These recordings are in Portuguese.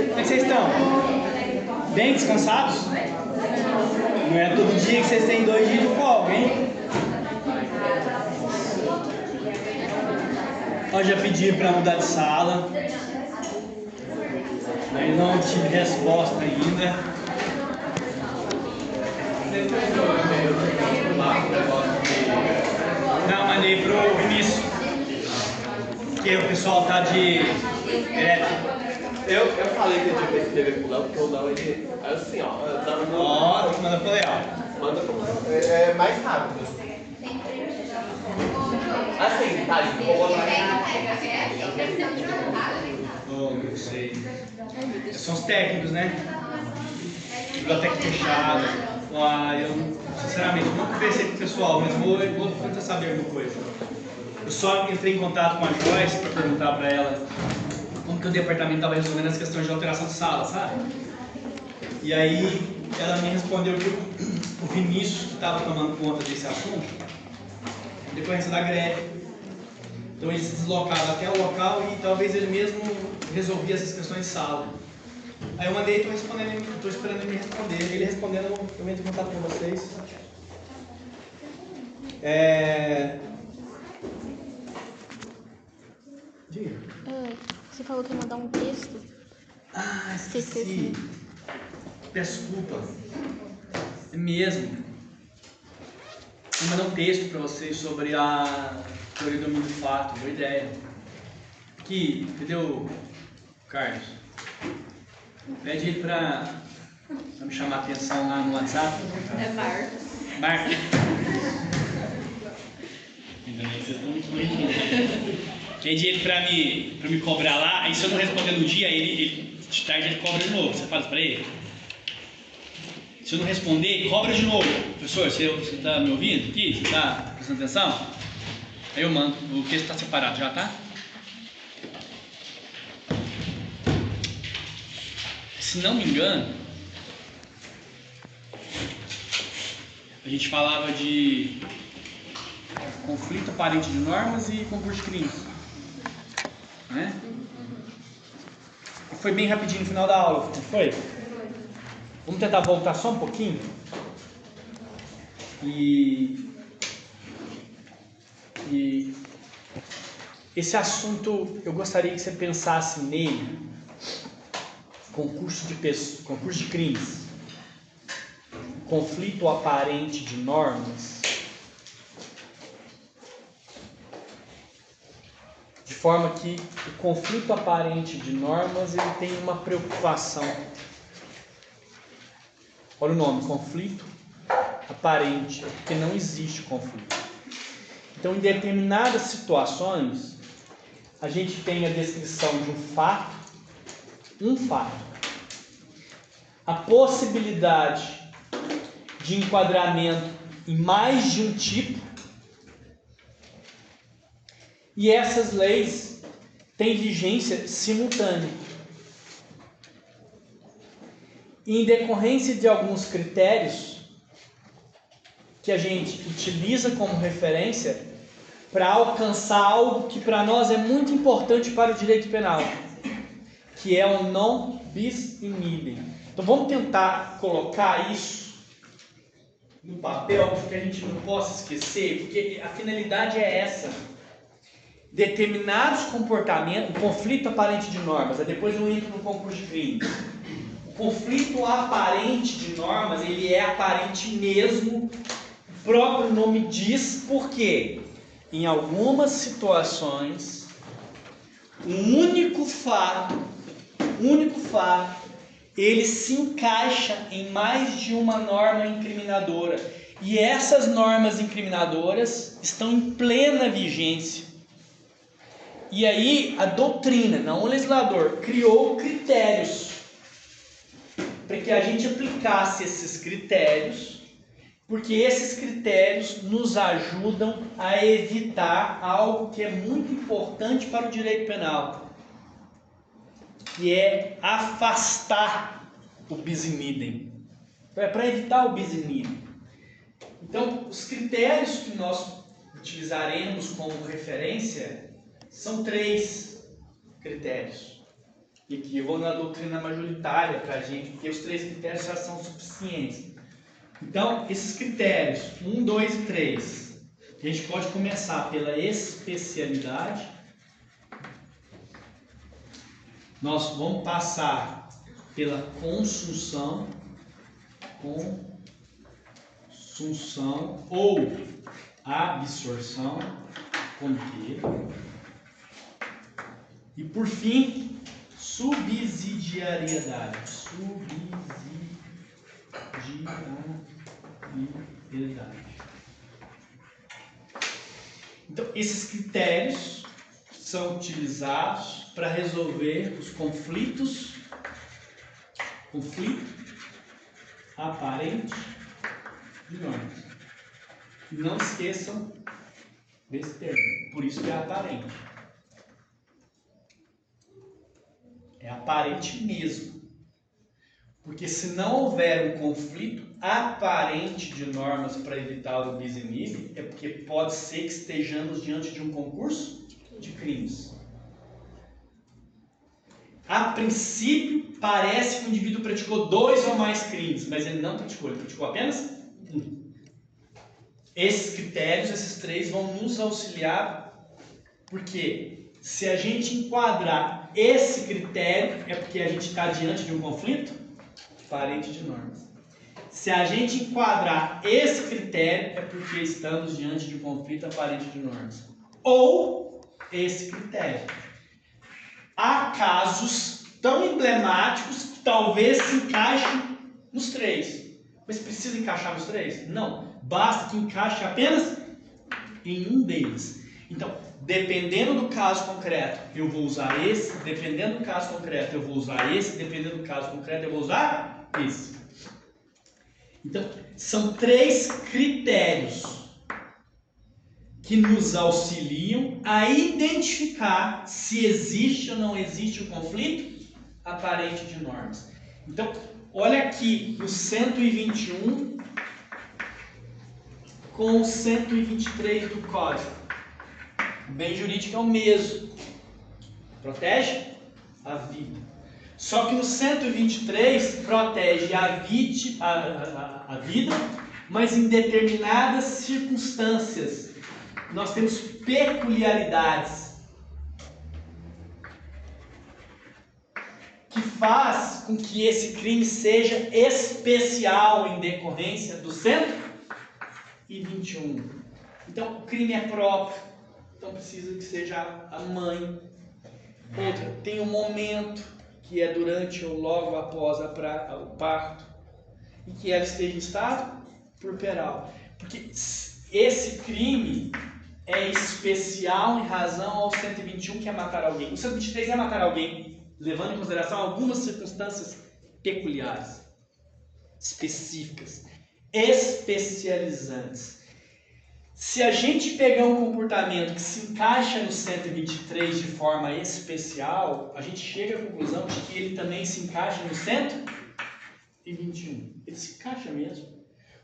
Como é que vocês estão? Bem descansados? Não é todo dia que vocês têm 2 dias de folga, hein? Eu já pedi para mudar de sala, mas não tive resposta ainda. Não, mandei pro Vinícius, porque o pessoal tá de greve. Eu falei que eu tinha que escrever pro Léo, porque o Léo, ele... Assim, ó... Ó, manda pro Léo. Manda pro Léo. É mais rápido. Assim, tá, vou lá. Oh, não sei. São os técnicos, né? Biblioteca fechada. Eu, sinceramente, não conversei com o pessoal, mas vou tentar saber alguma coisa. Eu só entrei em contato com a Joyce para perguntar para ela como que o departamento estava resolvendo as questões de alteração de sala, sabe? E aí ela me respondeu que o Vinícius que estava tomando conta desse assunto, em decorrência da greve. Então ele se deslocava até o local e talvez ele mesmo resolvia essas questões de sala. Aí eu mandei, estou esperando ele me responder. Ele respondendo, eu entro em contato com vocês. Diga. Você falou que ia mandar um texto. Ah, esqueci. Peço desculpa. É mesmo. Vou mandar um texto para vocês sobre a teoria do mundo de fato. Boa ideia. Aqui, entendeu, Carlos? Pede ele para me chamar a atenção lá no WhatsApp. É Marcos. Marcos. Ainda bem que vocês estão muito bonitinhos. Pede ele para me cobrar lá. Aí se eu não responder no dia, ele de tarde ele cobra de novo. Você fala isso para ele? Se eu não responder, cobra de novo. Professor, você está me ouvindo aqui? Você está prestando atenção? Aí eu mando. O texto está separado, já tá? Se não me engano, a gente falava de conflito aparente de normas e concurso de crimes, né? Foi bem rapidinho no final da aula, não foi? Vamos tentar voltar só um pouquinho. E esse assunto, eu gostaria que você pensasse nele. Concurso de crimes, conflito aparente de normas, de forma que o conflito aparente de normas ele tem uma preocupação. Olha o nome, conflito aparente, é porque não existe conflito. Então, em determinadas situações, a gente tem a descrição de um fato, a possibilidade de enquadramento em mais de um tipo, e essas leis têm vigência simultânea. E em decorrência de alguns critérios que a gente utiliza como referência para alcançar algo que para nós é muito importante para o direito penal, que é o non bis in idem. Então vamos tentar colocar isso no papel, porque a gente não possa esquecer, porque a finalidade é essa. Determinados comportamentos, o conflito aparente de normas, depois eu entro no concurso de crime. O conflito aparente de normas, ele é aparente mesmo, o próprio nome diz, porque em algumas situações, um único fato, ele se encaixa em mais de uma norma incriminadora. E essas normas incriminadoras estão em plena vigência. E aí a doutrina, não o legislador, criou critérios para que a gente aplicasse esses critérios, porque esses critérios nos ajudam a evitar algo que é muito importante para o direito penal, que é afastar o bis in idem. É para evitar o bis in idem. Então, os critérios que nós utilizaremos como referência são 3 critérios. E aqui eu vou na doutrina majoritária para a gente, porque os 3 critérios já são suficientes. Então, esses critérios, 1, 2 e 3, a gente pode começar pela especialidade. Nós vamos passar pela consunção ou absorção, com Q. E por fim, subsidiariedade. Então, esses critérios são utilizados para resolver os conflito aparente de normas. Não esqueçam desse termo, por isso que é aparente. É aparente mesmo. Porque se não houver um conflito aparente de normas para evitar o bis in idem, é porque pode ser que estejamos diante de um concurso de crimes. A princípio, parece que o indivíduo praticou 2 ou mais crimes, mas ele não praticou, ele praticou apenas 1. Esses critérios, esses 3, vão nos auxiliar, porque se a gente enquadrar esse critério, é porque a gente está diante de um conflito aparente de normas. Se a gente enquadrar esse critério, é porque estamos diante de um conflito aparente de normas. Ou esse critério. Há casos tão emblemáticos que talvez se encaixem nos 3. Mas precisa encaixar nos 3? Não. Basta que encaixe apenas em um deles. Então, dependendo do caso concreto, eu vou usar esse. Dependendo do caso concreto, eu vou usar esse. Dependendo do caso concreto, eu vou usar esse. Então, são 3 critérios que nos auxiliam a identificar se existe ou não existe o conflito aparente de normas. Então, olha aqui no 121 com o 123 do Código. O bem jurídico é o mesmo. Protege a vida. Só que no 123 protege a vida, mas em determinadas circunstâncias. Nós temos peculiaridades que faz com que esse crime seja especial em decorrência do 121. Então, o crime é próprio, então precisa que seja a mãe. Outra, tem um momento que é durante ou logo após o parto, e que ela esteja em estado puerperal. Porque esse crime é especial em razão ao 121, que é matar alguém. O 123 é matar alguém, levando em consideração algumas circunstâncias peculiares, específicas, especializantes. Se a gente pegar um comportamento que se encaixa no 123 de forma especial, a gente chega à conclusão de que ele também se encaixa no 121. Ele se encaixa mesmo.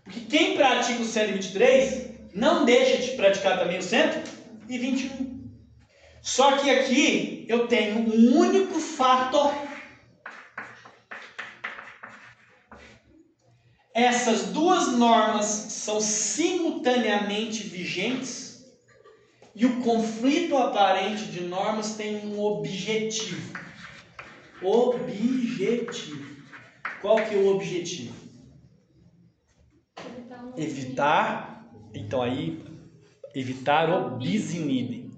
Porque quem pratica o 123 não deixa de praticar também o 121. Só que aqui eu tenho um único fato. Essas duas normas são simultaneamente vigentes e o conflito aparente de normas tem um objetivo. Objetivo. Qual que é o objetivo? Evitar o bis in idem.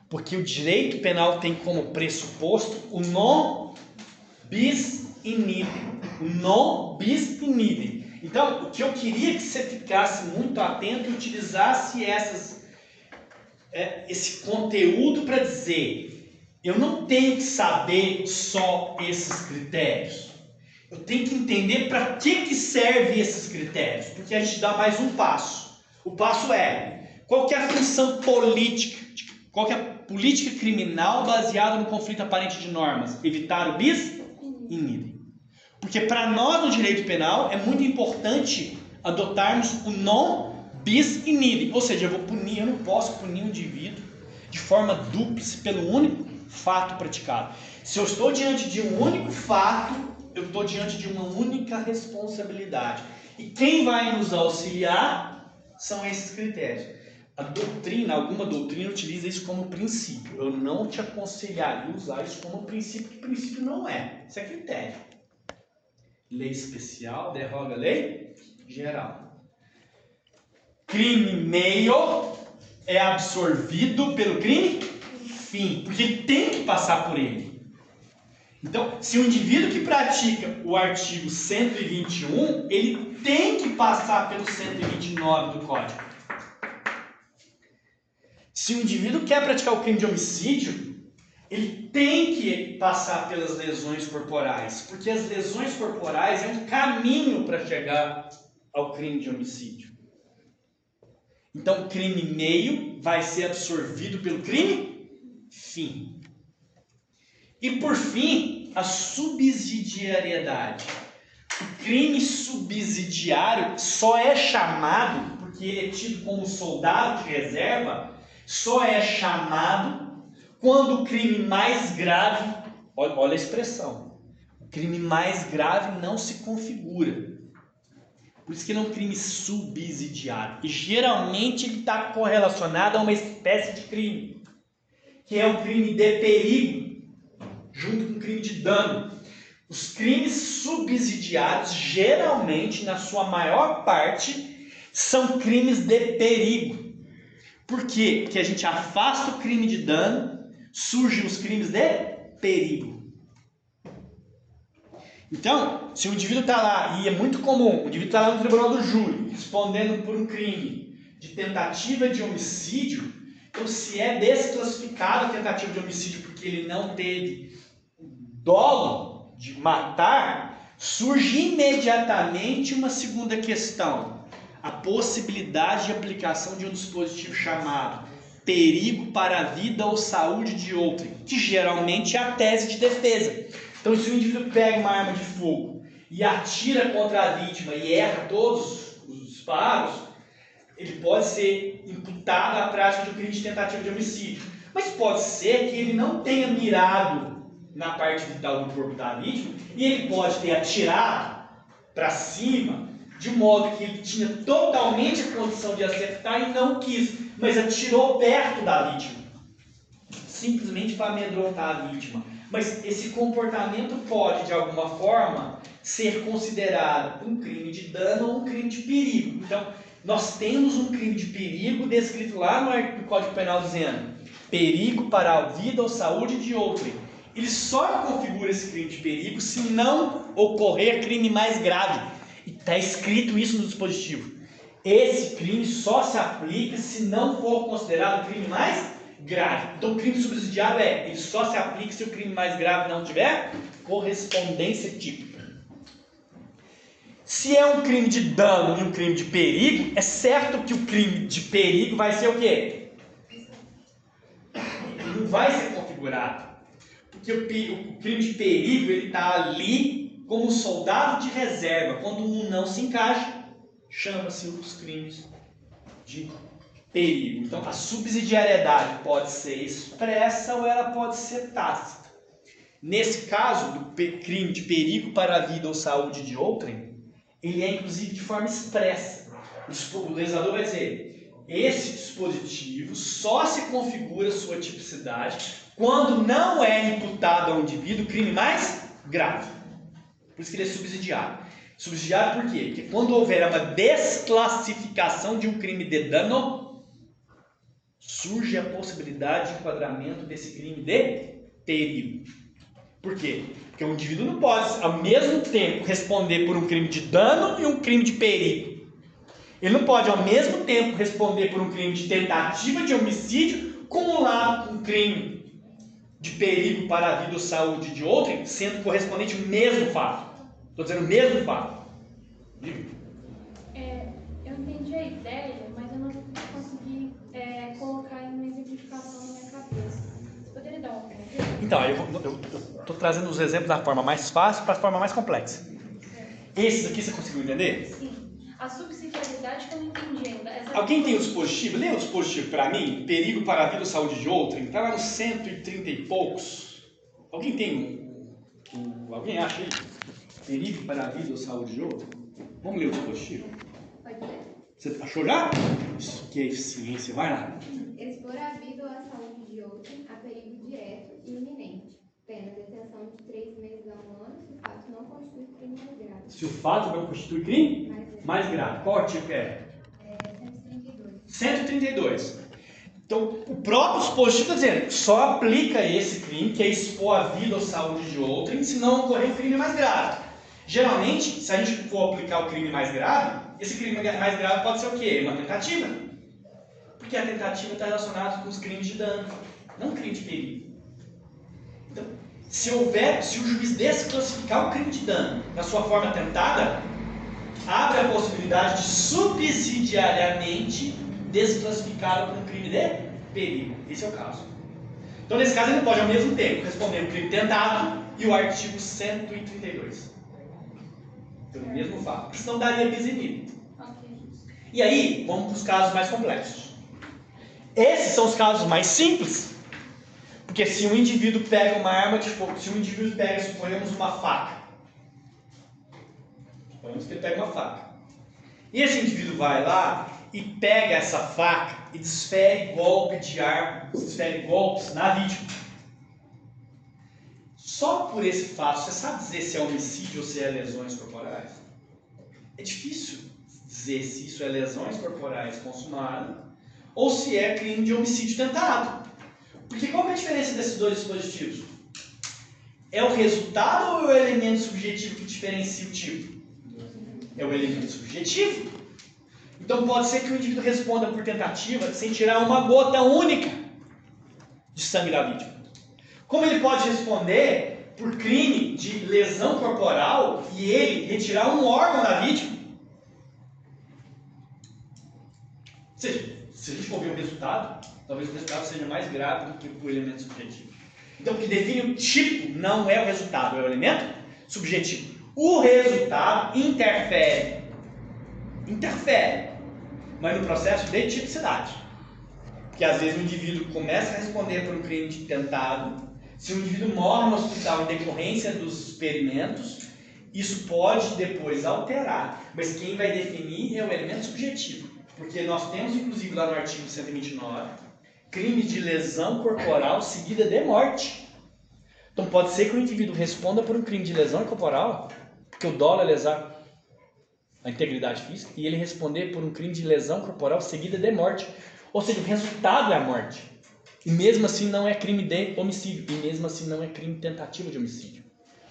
Porque o direito penal tem como pressuposto o non bis in idem. O non bis in idem. Então, o que eu queria que você ficasse muito atento e utilizasse esse conteúdo para dizer: eu não tenho que saber só esses critérios. Eu tenho que entender para que servem esses critérios. Porque a gente dá mais um passo. O passo é: qual que é a função política? Qual que é a política criminal baseada no conflito aparente de normas? Evitar o bis in idem. Porque para nós no direito penal é muito importante adotarmos o non bis in idem. Ou seja, eu não posso punir um indivíduo de forma dúplice pelo único fato praticado. Se eu estou diante de um único fato, eu estou diante de uma única responsabilidade. E quem vai nos auxiliar são esses critérios. A doutrina, alguma doutrina utiliza isso como princípio. Eu não te aconselharia usar isso como princípio, que princípio não é. Isso é critério. Lei especial derroga a lei geral. Crime meio é absorvido pelo crime fim, porque tem que passar por ele. Então, se o indivíduo que pratica o artigo 121, ele tem que passar pelo 129 do Código. Se o indivíduo quer praticar o crime de homicídio, ele tem que passar pelas lesões corporais, porque as lesões corporais é um caminho para chegar ao crime de homicídio. Então, o crime meio vai ser absorvido pelo crime fim. E por fim, a subsidiariedade. O crime subsidiário só é chamado, porque ele é tido como soldado de reserva, só é chamado quando o crime mais grave, olha a expressão, o crime mais grave não se configura. Por isso que ele é um crime subsidiário. E geralmente ele está correlacionado a uma espécie de crime, que é um crime de perigo, junto com um crime de dano. Os crimes subsidiários, geralmente, na sua maior parte, são crimes de perigo. Por quê? Porque a gente afasta o crime de dano, surgem os crimes de perigo. Então, se o indivíduo está lá, e é muito comum, o indivíduo está lá no tribunal do júri, respondendo por um crime de tentativa de homicídio, então se é desclassificado a tentativa de homicídio porque ele não teve dolo de matar, surge imediatamente uma segunda questão. A possibilidade de aplicação de um dispositivo chamado perigo para a vida ou saúde de outrem, que geralmente é a tese de defesa. Então, se o indivíduo pega uma arma de fogo e atira contra a vítima e erra todos os disparos, ele pode ser imputado à prática de um crime de tentativa de homicídio. Mas pode ser que ele não tenha mirado na parte vital do corpo da vítima e ele pode ter atirado para cima de modo que ele tinha totalmente a condição de acertar e não quis, mas atirou perto da vítima, simplesmente para amedrontar a vítima. Mas esse comportamento pode, de alguma forma, ser considerado um crime de dano ou um crime de perigo. Então, nós temos um crime de perigo descrito lá no Código Penal dizendo perigo para a vida ou saúde de outrem. Ele só configura esse crime de perigo se não ocorrer crime mais grave. E está escrito isso no dispositivo. Esse crime só se aplica se não for considerado crime mais grave. Então, o crime subsidiário ele só se aplica se o crime mais grave não tiver correspondência típica. Se é um crime de dano e um crime de perigo, é certo que o crime de perigo vai ser o quê? Ele não vai ser configurado. Porque o crime de perigo está ali como soldado de reserva. Quando um não se encaixa, chama-se os crimes de perigo. Então, a subsidiariedade pode ser expressa ou ela pode ser tácita. Nesse caso, do crime de perigo para a vida ou saúde de outrem, ele é inclusive de forma expressa. O legislador vai dizer, esse dispositivo só se configura sua tipicidade quando não é imputado ao indivíduo crime mais grave. Por isso que ele é subsidiário. Subsidiário por quê? Porque quando houver uma desclassificação de um crime de dano, surge a possibilidade de enquadramento desse crime de perigo. Por quê? Porque o indivíduo não pode, ao mesmo tempo, responder por um crime de dano e um crime de perigo. Ele não pode, ao mesmo tempo, responder por um crime de tentativa de homicídio, cumulado com um crime de perigo para a vida ou saúde de outrem, sendo correspondente ao mesmo fato. Estou dizendo o mesmo fato. Diga. Eu entendi a ideia, mas eu não consegui colocar em uma exemplificação na minha cabeça. Você poderia dar um exemplo? Então, eu estou trazendo os exemplos da forma mais fácil para a forma mais complexa. Esses aqui você conseguiu entender? Sim. A subsidiariedade que eu não entendi ainda. Alguém tem o dispositivo? Lê o dispositivo para mim. Perigo para a vida ou saúde de outrem. Está lá nos 130 e poucos. Alguém tem alguém acha aí? Perigo para a vida ou saúde de outrem? Vamos ler o dispositivo? Pode ler. Você achou já? Isso que é eficiência. Vai lá. Expor a vida ou a saúde de outrem a perigo direto e iminente. Pena detenção de 3 meses a 1 ano, se o fato não constitui crime mais grave. Se o fato não constitui crime mais grave. Qual artigo é? 132. 132. Então, o próprio dispositivo está dizendo que só aplica esse crime, que é expor a vida ou saúde de outrem, se não ocorrer um crime mais grave. Geralmente, se a gente for aplicar o crime mais grave, esse crime mais grave pode ser o quê? Uma tentativa. Porque a tentativa está relacionada com os crimes de dano, não crime de perigo. Então, se o juiz desclassificar o crime de dano na sua forma tentada, abre a possibilidade de subsidiariamente desclassificá-lo por um crime de perigo. Esse é o caso. Então, nesse caso, ele pode ao mesmo tempo responder o crime tentado e o artigo 132. Pelo mesmo fato. Senão daria bis in idem. E aí, vamos para os casos mais complexos. Esses são os casos mais simples. Porque se um indivíduo pega uma arma de fogo, se um indivíduo pega, suponhamos, uma faca. Suponhamos que ele pega uma faca. E esse indivíduo vai lá e pega essa faca e desfere golpes na vítima. Só por esse fato, você sabe dizer se é homicídio ou se é lesões corporais? É difícil dizer se isso é lesões corporais consumadas ou se é crime de homicídio tentado. Porque qual que é a diferença desses dois dispositivos? É o resultado ou é o elemento subjetivo que diferencia o tipo? É o elemento subjetivo. Então pode ser que o indivíduo responda por tentativa sem tirar uma gota única de sangue da vítima. Como ele pode responder por crime de lesão corporal e ele retirar um órgão da vítima? Ou seja, se a gente for ver o resultado, talvez o resultado seja mais grave do que o elemento subjetivo. Então, o que define o tipo não é o resultado, é o elemento subjetivo. O resultado interfere, mas no processo de tipicidade. Porque às vezes o indivíduo começa a responder por um crime de tentado. Se o indivíduo morre no hospital em decorrência dos experimentos, isso pode depois alterar. Mas quem vai definir é o elemento subjetivo. Porque nós temos, inclusive, lá no artigo 129, crime de lesão corporal seguida de morte. Então pode ser que o indivíduo responda por um crime de lesão corporal, porque o dolo é lesar a integridade física, e ele responder por um crime de lesão corporal seguida de morte. Ou seja, o resultado é a morte. E mesmo assim não é crime de homicídio, e mesmo assim não é crime de tentativa de homicídio.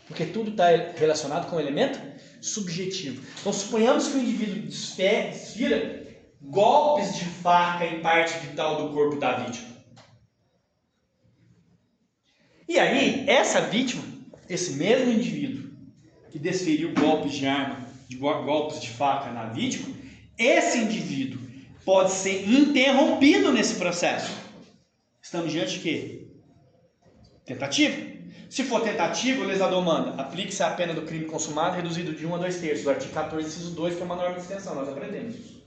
Porque tudo está relacionado com o elemento subjetivo. Então suponhamos que o indivíduo desfira golpes de faca em parte vital do corpo da vítima. E aí, essa vítima, esse mesmo indivíduo que desferiu golpes de arma, golpes de faca na vítima, esse indivíduo pode ser interrompido nesse processo. Estamos diante de quê? Tentativa. Se for tentativa, o legislador manda: aplique-se a pena do crime consumado reduzido de 1 a 2/3, do artigo 14, inciso 2, que é uma norma de extensão, nós aprendemos isso.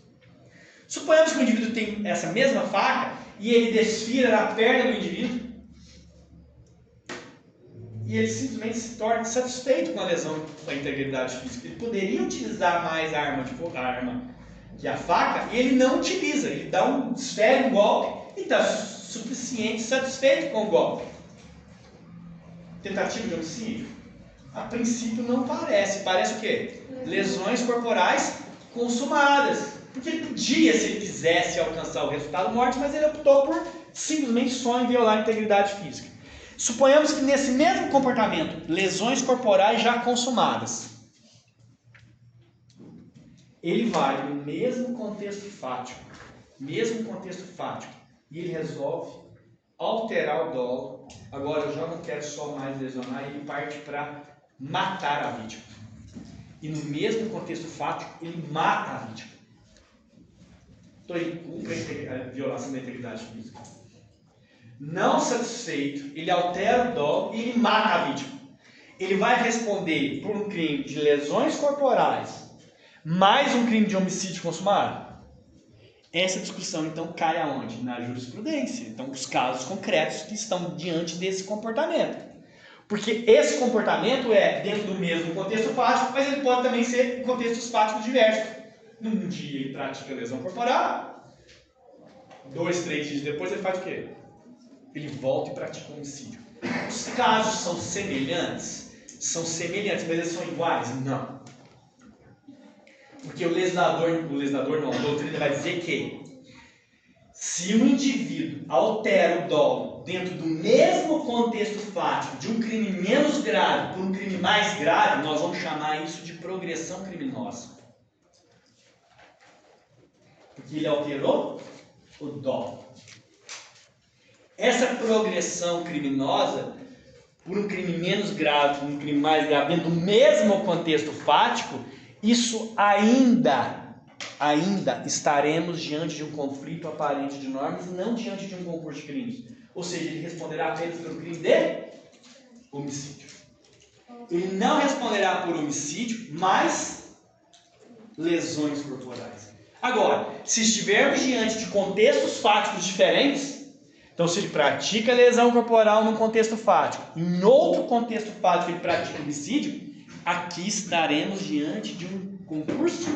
Suponhamos que o indivíduo tem essa mesma faca e ele desfira a perna do indivíduo e ele simplesmente se torna satisfeito com a lesão à integridade física. Ele poderia utilizar mais a arma que a faca e ele não utiliza. Ele desfere um golpe e está suficiente satisfeito com o golpe. Tentativa de homicídio? A princípio não parece. Parece o quê? Lesões corporais consumadas. Porque ele podia, se ele quisesse, alcançar o resultado morte, mas ele optou por simplesmente só em violar a integridade física. Suponhamos que nesse mesmo comportamento, lesões corporais já consumadas, ele vai no mesmo contexto fático, e ele resolve alterar o dolo. Agora eu já não quero só mais lesionar, e ele parte para matar a vítima. E no mesmo contexto fático, ele mata a vítima. Então ele cumpre a violação da integridade física. Não satisfeito, ele altera o dolo e ele mata a vítima. Ele vai responder por um crime de lesões corporais, mais um crime de homicídio consumado? Essa discussão, então, cai aonde? Na jurisprudência. Então, os casos concretos que estão diante desse comportamento. Porque esse comportamento é dentro do mesmo contexto fático, mas ele pode também ser em contextos fáticos diversos. Num dia ele pratica lesão corporal, 2, 3 dias depois ele faz o quê? Ele volta e pratica homicídio. Os casos são semelhantes? São semelhantes, mas eles são iguais? Não. Porque o legislador não, a doutrina vai dizer que se um indivíduo altera o dolo dentro do mesmo contexto fático de um crime menos grave por um crime mais grave, nós vamos chamar isso de progressão criminosa. Porque ele alterou o dolo. Essa progressão criminosa, por um crime menos grave, por um crime mais grave, dentro do mesmo contexto fático, isso ainda estaremos diante de um conflito aparente de normas e não diante de um concurso de crimes. Ou seja, ele responderá apenas pelo crime de homicídio. Ele não responderá por homicídio, mas lesões corporais. Agora, se estivermos diante de contextos fáticos diferentes, então se ele pratica lesão corporal num contexto fático, em outro contexto fático ele pratica homicídio, aqui estaremos diante de um concurso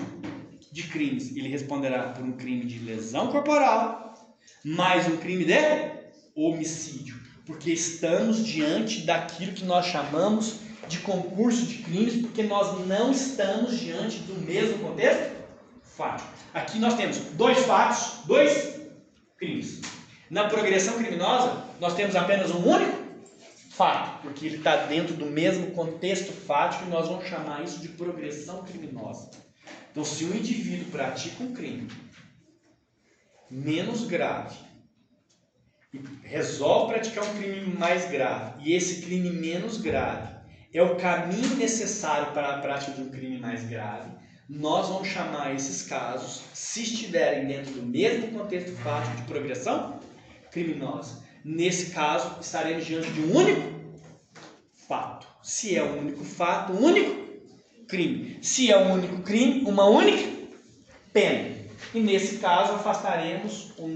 de crimes. Ele responderá por um crime de lesão corporal, mais um crime de homicídio. Porque estamos diante daquilo que nós chamamos de concurso de crimes, porque nós não estamos diante do mesmo contexto fático. Aqui nós temos 2 fatos, 2 crimes. Na progressão criminosa, nós temos apenas um único fato, porque ele está dentro do mesmo contexto fático e nós vamos chamar isso de progressão criminosa. Então, se um indivíduo pratica um crime menos grave e resolve praticar um crime mais grave, e esse crime menos grave é o caminho necessário para a prática de um crime mais grave, nós vamos chamar esses casos, se estiverem dentro do mesmo contexto fático de progressão criminosa. Nesse caso, estaremos diante de um único fato. Se é um único fato, um único crime. Se é um único crime, uma única pena. E nesse caso, afastaremos o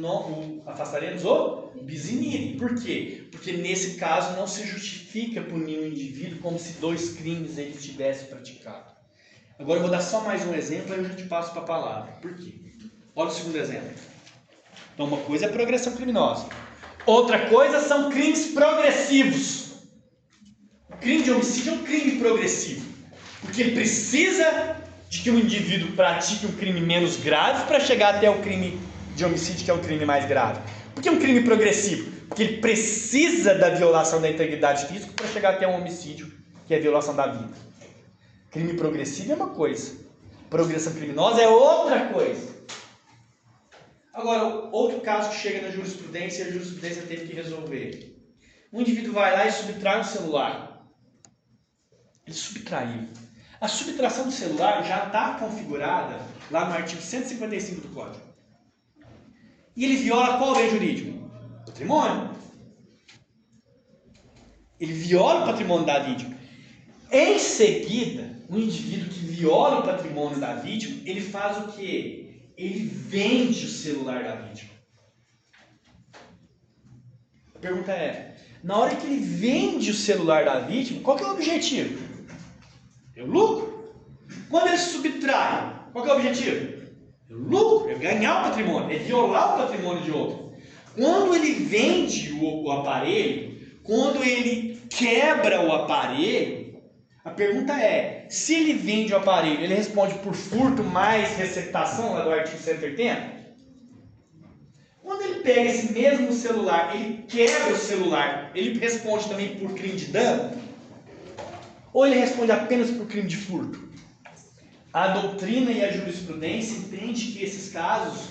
bis in idem. Por quê? Porque nesse caso não se justifica punir um indivíduo como se 2 crimes ele tivesse praticado. Agora eu vou dar só mais um exemplo, aí a gente passa para a palavra. Por quê? Olha o segundo exemplo. Então, uma coisa é progressão criminosa. Outra coisa são crimes progressivos. O crime de homicídio é um crime progressivo. Porque ele precisa de que o indivíduo pratique um crime menos grave para chegar até o crime de homicídio, que é um crime mais grave. Por que é um crime progressivo? Porque ele precisa da violação da integridade física para chegar até um homicídio, que é a violação da vida. Crime progressivo é uma coisa. Progressão criminosa é outra coisa. Agora, outro caso que chega na jurisprudência, a jurisprudência teve que resolver. Um indivíduo vai lá e subtrai um celular. Ele subtraiu. A subtração do celular já está configurada lá no artigo 155 do Código. E ele viola qual lei jurídica? Patrimônio. Ele viola o patrimônio da vítima. Em seguida, um indivíduo que viola o patrimônio da vítima, ele faz o quê? Ele vende o celular da vítima. A pergunta é, na hora que ele vende o celular da vítima, qual que é o objetivo? É o lucro. Quando ele subtrai, qual que é o objetivo? É o lucro, é ganhar o patrimônio, é violar o patrimônio de outro. Quando ele vende o aparelho, quando ele quebra o aparelho, a pergunta é, se ele vende o aparelho, ele responde por furto mais receptação, lá do artigo 180? Quando ele pega esse mesmo celular, ele quebra o celular, ele responde também por crime de dano? Ou ele responde apenas por crime de furto? A doutrina e a jurisprudência entendem que esses casos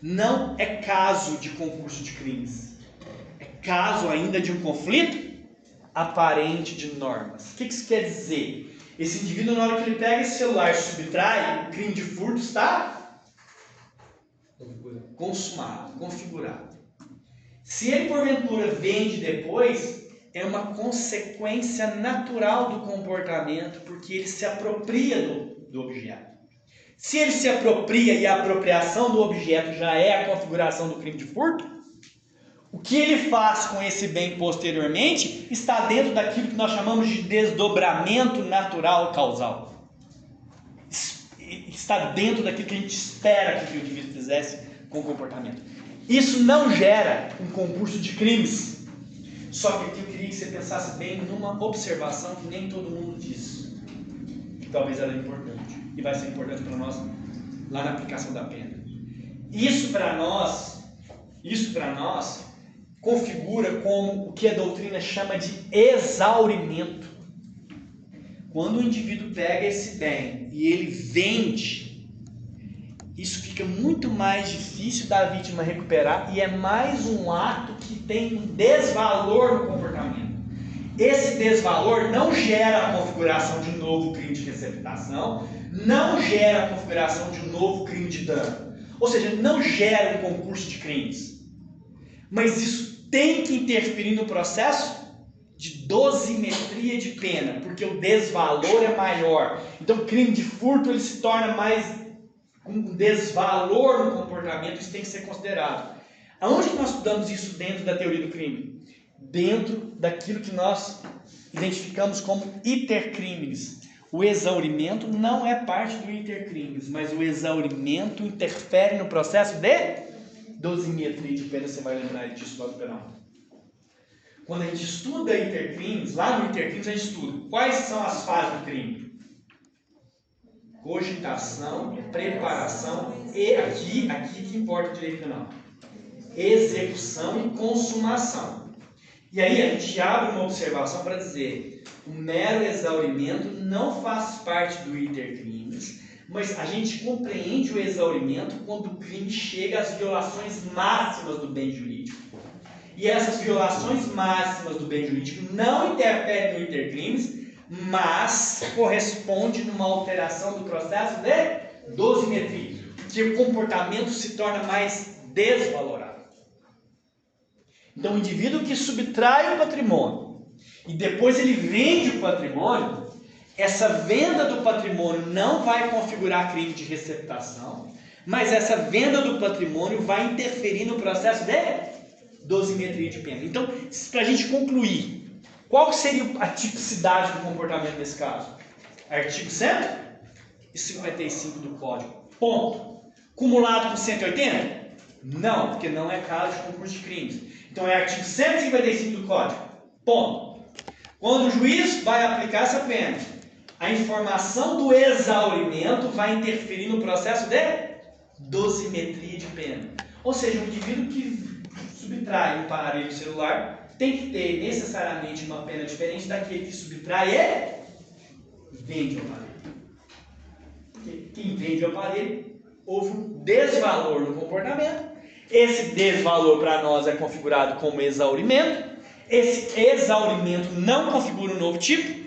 não é caso de concurso de crimes. É caso ainda de um conflito aparente de normas. O que isso quer dizer? Esse indivíduo, na hora que ele pega esse celular e subtrai, o crime de furto está consumado, configurado. Se ele porventura vende depois, é uma consequência natural do comportamento, porque ele se apropria do objeto. Se ele se apropria e a apropriação do objeto já é a configuração do crime de furto, o que ele faz com esse bem posteriormente está dentro daquilo que nós chamamos de desdobramento natural causal. Está dentro daquilo que a gente espera que o indivíduo fizesse com o comportamento. Isso não gera um concurso de crimes. Só que aqui eu queria que você pensasse bem numa observação que nem todo mundo diz. Que talvez ela é importante. E vai ser importante para nós lá na aplicação da pena. Isso para nós configura como o que a doutrina chama de exaurimento. Quando o indivíduo pega esse bem e ele vende, isso fica muito mais difícil da vítima recuperar e é mais um ato que tem um desvalor no comportamento. Esse desvalor não gera a configuração de um novo crime de receptação, não gera a configuração de um novo crime de dano. Ou seja, não gera um concurso de crimes. Mas isso tem que interferir no processo de dosimetria de pena, porque o desvalor é maior. Então o crime de furto ele se torna mais um desvalor no comportamento, isso tem que ser considerado. Aonde que nós estudamos isso dentro da teoria do crime? Dentro daquilo que nós identificamos como iter criminis. O exaurimento não é parte do iter criminis, mas o exaurimento interfere no processo de dosimetria de pena. Você vai lembrar disso lá do penal. Quando a gente estuda iter criminis, lá no iter criminis a gente estuda quais são as fases do crime. Cogitação, preparação e aqui que importa o direito penal. Execução e consumação. E aí a gente abre uma observação para dizer o mero exaurimento não faz parte do iter criminis, mas a gente compreende o exaurimento quando o crime chega às violações máximas do bem jurídico. E essas violações máximas do bem jurídico não interferem no iter criminis, mas corresponde numa alteração do processo de dosimetria, que o comportamento se torna mais desvalorado. Então o indivíduo que subtrai o patrimônio e depois ele vende o patrimônio, essa venda do patrimônio não vai configurar crime de receptação, mas essa venda do patrimônio vai interferir no processo de dosimetria de pena. Então, para a gente concluir, qual seria a tipicidade do comportamento nesse caso? Artigo 155 do Código. Ponto. Cumulado com 180? Não, porque não é caso de concurso de crimes. Então é artigo 155 do Código. Ponto. Quando o juiz vai aplicar essa pena, a informação do exaurimento vai interferir no processo de dosimetria de pena. Ou seja, um indivíduo que subtrai um aparelho celular tem que ter necessariamente uma pena diferente daquele que subtrai e vende o aparelho. Porque quem vende o aparelho, houve um desvalor no comportamento. Esse desvalor para nós é configurado como exaurimento. Esse exaurimento não configura um novo tipo.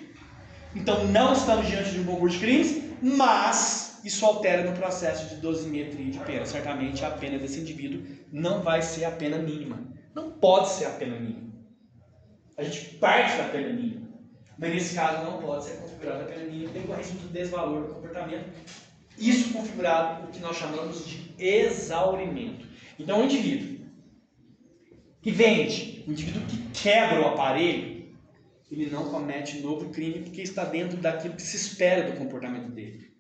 Então não estamos diante de um concurso de crimes, mas isso altera no processo de dosimetria de pena. Certamente a pena desse indivíduo não vai ser a pena mínima. Não pode ser a pena mínima. A gente parte da pena mínima. Mas nesse caso não pode ser configurada a pena mínima decorrente do desvalor do comportamento. Isso configurado o que nós chamamos de exaurimento. Então o indivíduo que vende, o indivíduo que quebra o aparelho, ele não comete novo crime porque está dentro daquilo que se espera do comportamento dele.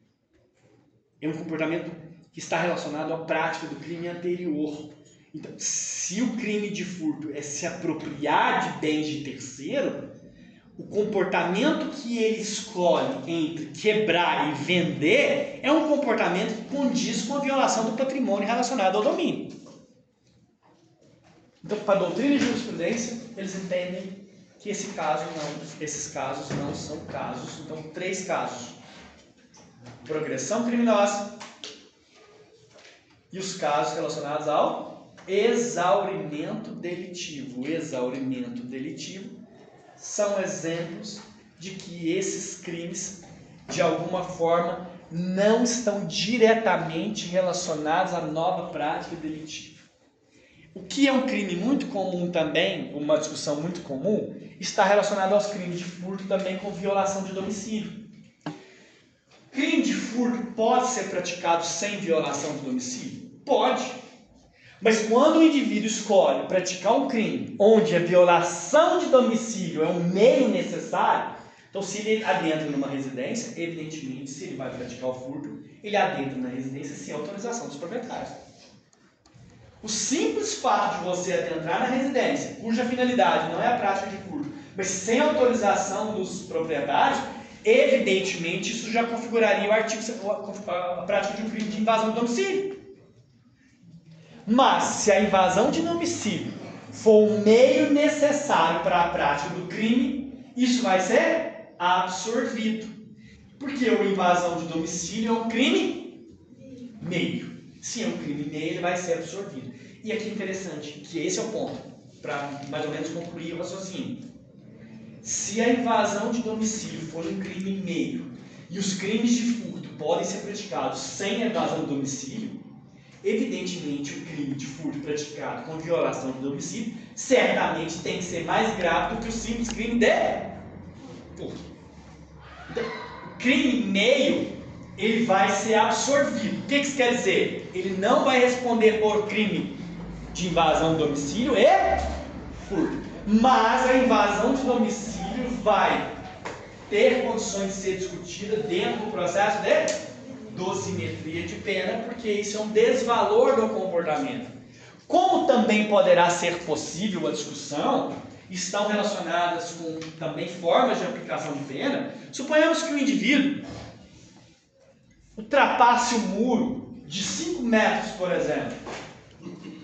É um comportamento que está relacionado à prática do crime anterior. Então, se o crime de furto é se apropriar de bens de terceiro, o comportamento que ele escolhe entre quebrar e vender é um comportamento que condiz com a violação do patrimônio relacionado ao domínio. Então, para a doutrina e jurisprudência, eles entendem que esses casos não são casos. Então, 3 casos: progressão criminosa e os casos relacionados ao exaurimento delitivo. O exaurimento delitivo são exemplos de que esses crimes, de alguma forma, não estão diretamente relacionados à nova prática delitiva. O que é um crime muito comum também, uma discussão muito comum, está relacionado aos crimes de furto também com violação de domicílio. Crime de furto furto pode ser praticado sem violação de domicílio? Pode. Mas quando o indivíduo escolhe praticar um crime onde a violação de domicílio é um meio necessário, então se ele adentra numa residência, evidentemente, se ele vai praticar o furto, ele adentra na residência sem autorização dos proprietários. O simples fato de você adentrar na residência, cuja finalidade não é a prática de furto, mas sem autorização dos proprietários, evidentemente isso já configuraria a prática de um crime de invasão de domicílio. Mas se a invasão de domicílio for um meio necessário para a prática do crime, isso vai ser absorvido. Porque a invasão de domicílio é um crime meio. Se é um crime meio, ele vai ser absorvido. E aqui é interessante, que esse é o ponto, para mais ou menos concluir o raciocínio. Se a invasão de domicílio for um crime meio, e os crimes de furto podem ser praticados sem a invasão de domicílio, evidentemente o crime de furto praticado com violação de domicílio certamente tem que ser mais grave do que o simples crime de furto. Então, o crime meio, ele vai ser absorvido. O que isso quer dizer? Ele não vai responder por crime de invasão de domicílio e furto. Mas a invasão de domicílio vai ter condições de ser discutida dentro do processo de dosimetria de pena, porque isso é um desvalor do comportamento. Como também poderá ser possível a discussão, estão relacionadas com também formas de aplicação de pena. Suponhamos que o indivíduo ultrapasse o muro de 5 metros, por exemplo.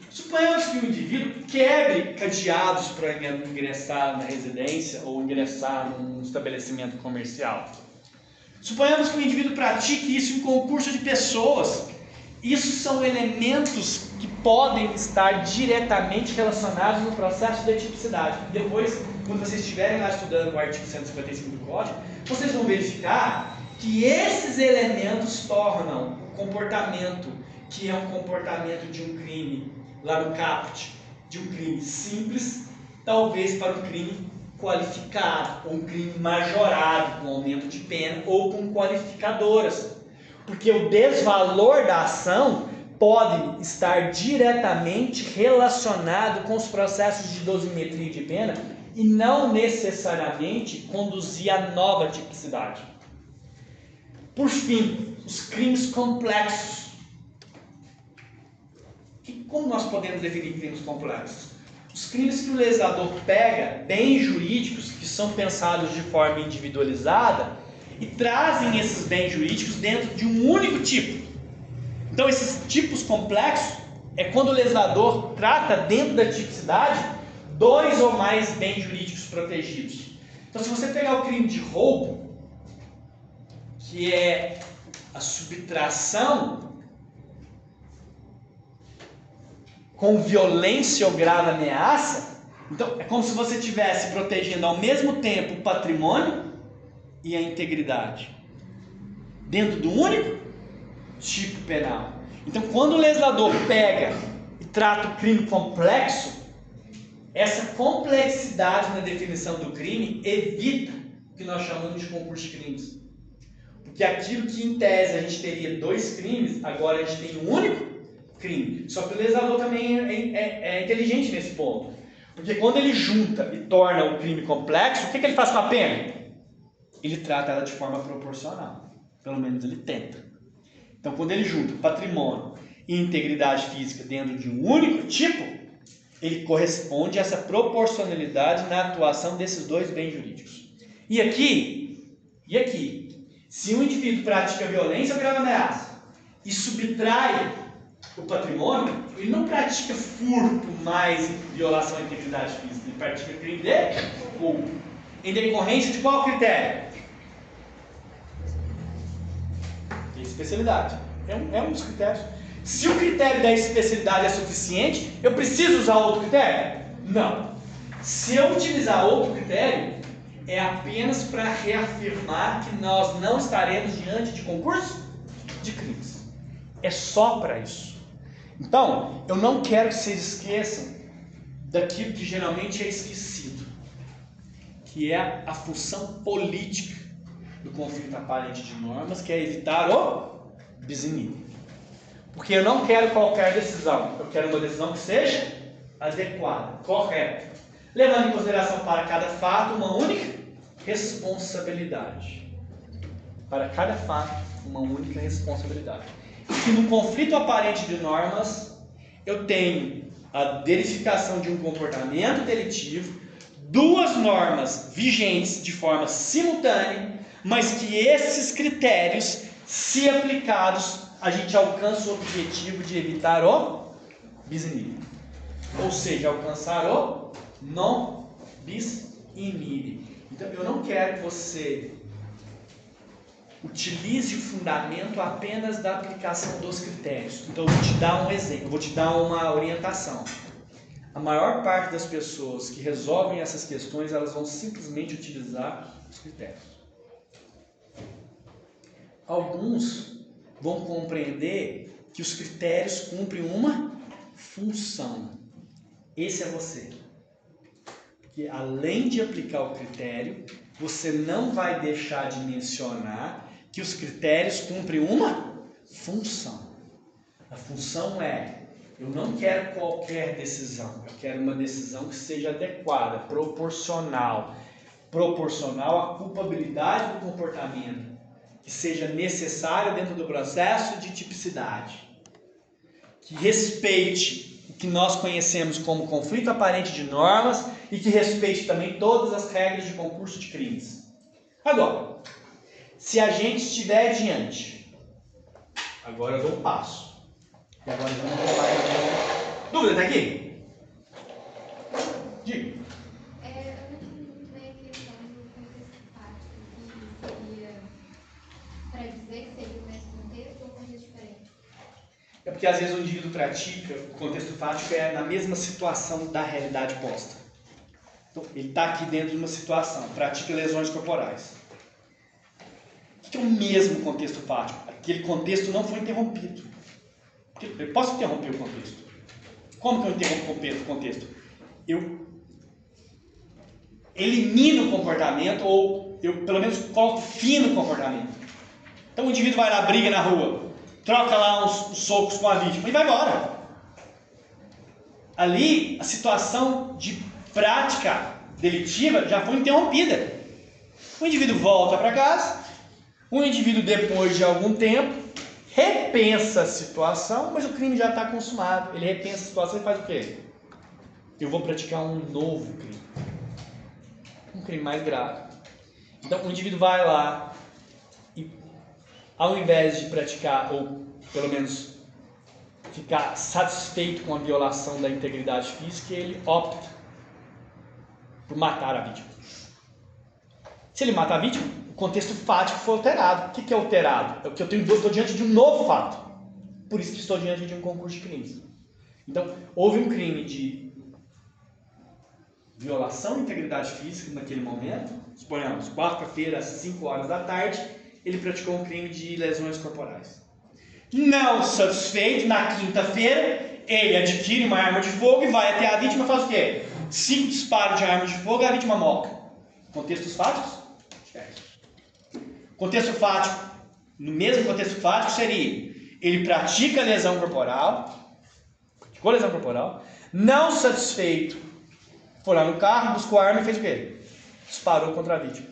Suponhamos que o indivíduo quebre cadeados para ingressar na residência ou ingressar num estabelecimento comercial. Suponhamos que o indivíduo pratique isso em concurso de pessoas. Isso são elementos que podem estar diretamente relacionados no processo de tipicidade. Depois, quando vocês estiverem lá estudando o artigo 155 do Código, vocês vão verificar que esses elementos tornam o comportamento, que é um comportamento de um crime, lá no caput, de um crime simples, talvez para um crime qualificado, ou um crime majorado, com aumento de pena, ou com qualificadoras. Porque o desvalor da ação pode estar diretamente relacionado com os processos de dosimetria de pena e não necessariamente conduzir a nova tipicidade. Por fim, os crimes complexos. Como nós podemos definir crimes complexos? Os crimes que o legislador pega, bens jurídicos que são pensados de forma individualizada e trazem esses bens jurídicos dentro de um único tipo. Então, esses tipos complexos é quando o legislador trata dentro da tipicidade 2 ou mais bens jurídicos protegidos. Então, se você pegar o crime de roubo, que é a subtração com violência ou grave ameaça, então é como se você estivesse protegendo ao mesmo tempo o patrimônio e a integridade, dentro do único tipo penal. Então, quando o legislador pega e trata o crime complexo, essa complexidade na definição do crime evita o que nós chamamos de concurso de crimes. Porque aquilo que em tese a gente teria 2 crimes, agora a gente tem um único crime. Só que o legislador também é inteligente nesse ponto. Porque quando ele junta e torna um crime complexo, o que ele faz com a pena? Ele trata ela de forma proporcional. Pelo menos ele tenta. Então, quando ele junta patrimônio e integridade física dentro de um único tipo, ele corresponde a essa proporcionalidade na atuação desses 2 bens jurídicos. E aqui, se um indivíduo pratica violência ou grave ameaça e subtrai o patrimônio, ele não pratica furto mais violação à integridade física, ele pratica crime de roubo. Em decorrência de qual critério? De especialidade. É um dos critérios. Se o critério da especialidade é suficiente, eu preciso usar outro critério? Não. Se eu utilizar outro critério, é apenas para reafirmar que nós não estaremos diante de concurso de crimes. É só para isso. Então, eu não quero que vocês esqueçam daquilo que geralmente é esquecido, que é a função política do conflito aparente de normas, que é evitar o bis in idem. Porque eu não quero qualquer decisão, eu quero uma decisão que seja adequada, correta, levando em consideração para cada fato uma única responsabilidade. Para cada fato, uma única responsabilidade. E no conflito aparente de normas, eu tenho a verificação de um comportamento delitivo, duas normas vigentes de forma simultânea, mas que esses critérios, se aplicados, a gente alcança o objetivo de evitar o bis in idem. Ou seja, alcançar o non bis in idem. Então, eu não quero que você utilize o fundamento apenas da aplicação dos critérios. Então, eu vou te dar um exemplo, eu vou te dar uma orientação. A maior parte das pessoas que resolvem essas questões, elas vão simplesmente utilizar os critérios. Alguns vão compreender que os critérios cumprem uma função. Esse é você. Porque além de aplicar o critério, você não vai deixar de mencionar que os critérios cumprem uma função. A função é: eu não quero qualquer decisão, eu quero uma decisão que seja adequada, proporcional à culpabilidade do comportamento, que seja necessária dentro do processo de tipicidade, que respeite o que nós conhecemos como conflito aparente de normas e que respeite também todas as regras de concurso de crimes. Agora, se a gente estiver diante, agora eu dou um passo. E agora vamos falar. Dúvida até aqui? Diga. Eu não entendi muito bem a questão do contexto fático, que seria para dizer que seria o mesmo contexto ou um contexto diferente? É porque às vezes o indivíduo pratica, o contexto fático é na mesma situação da realidade posta. Então, ele está aqui dentro de uma situação, pratica lesões corporais. O que é o mesmo contexto fático? Aquele contexto não foi interrompido. Eu posso interromper o contexto. Como que eu interrompo o contexto? Eu elimino o comportamento, ou eu pelo menos coloco fim no comportamento. Então o indivíduo vai lá, briga na rua, troca lá uns socos com a vítima e vai embora. Ali a situação de prática delitiva já foi interrompida. O indivíduo volta para casa, o indivíduo depois de algum tempo repensa a situação, mas o crime já está consumado. Ele repensa a situação e faz o quê? Eu vou praticar um novo crime. Um crime mais grave. Então o indivíduo vai lá e, ao invés de praticar, ou pelo menos ficar satisfeito com a violação da integridade física, ele opta por matar a vítima. Se ele mata a vítima, o contexto fático foi alterado. O que é alterado? É o que eu estou diante de um novo fato. Por isso que estou diante de um concurso de crimes. Então, houve um crime de violação de integridade física naquele momento. Suponhamos, quarta-feira, às 5 horas da tarde, ele praticou um crime de lesões corporais. Não satisfeito, na quinta-feira, ele adquire uma arma de fogo e vai até a vítima e faz o quê? 5 disparos de arma de fogo e a vítima morre. Contextos fáticos? Contexto fático, no mesmo contexto fático, seria: ele pratica lesão corporal, não satisfeito, foi lá no carro, buscou a arma e fez o quê? Disparou contra a vítima.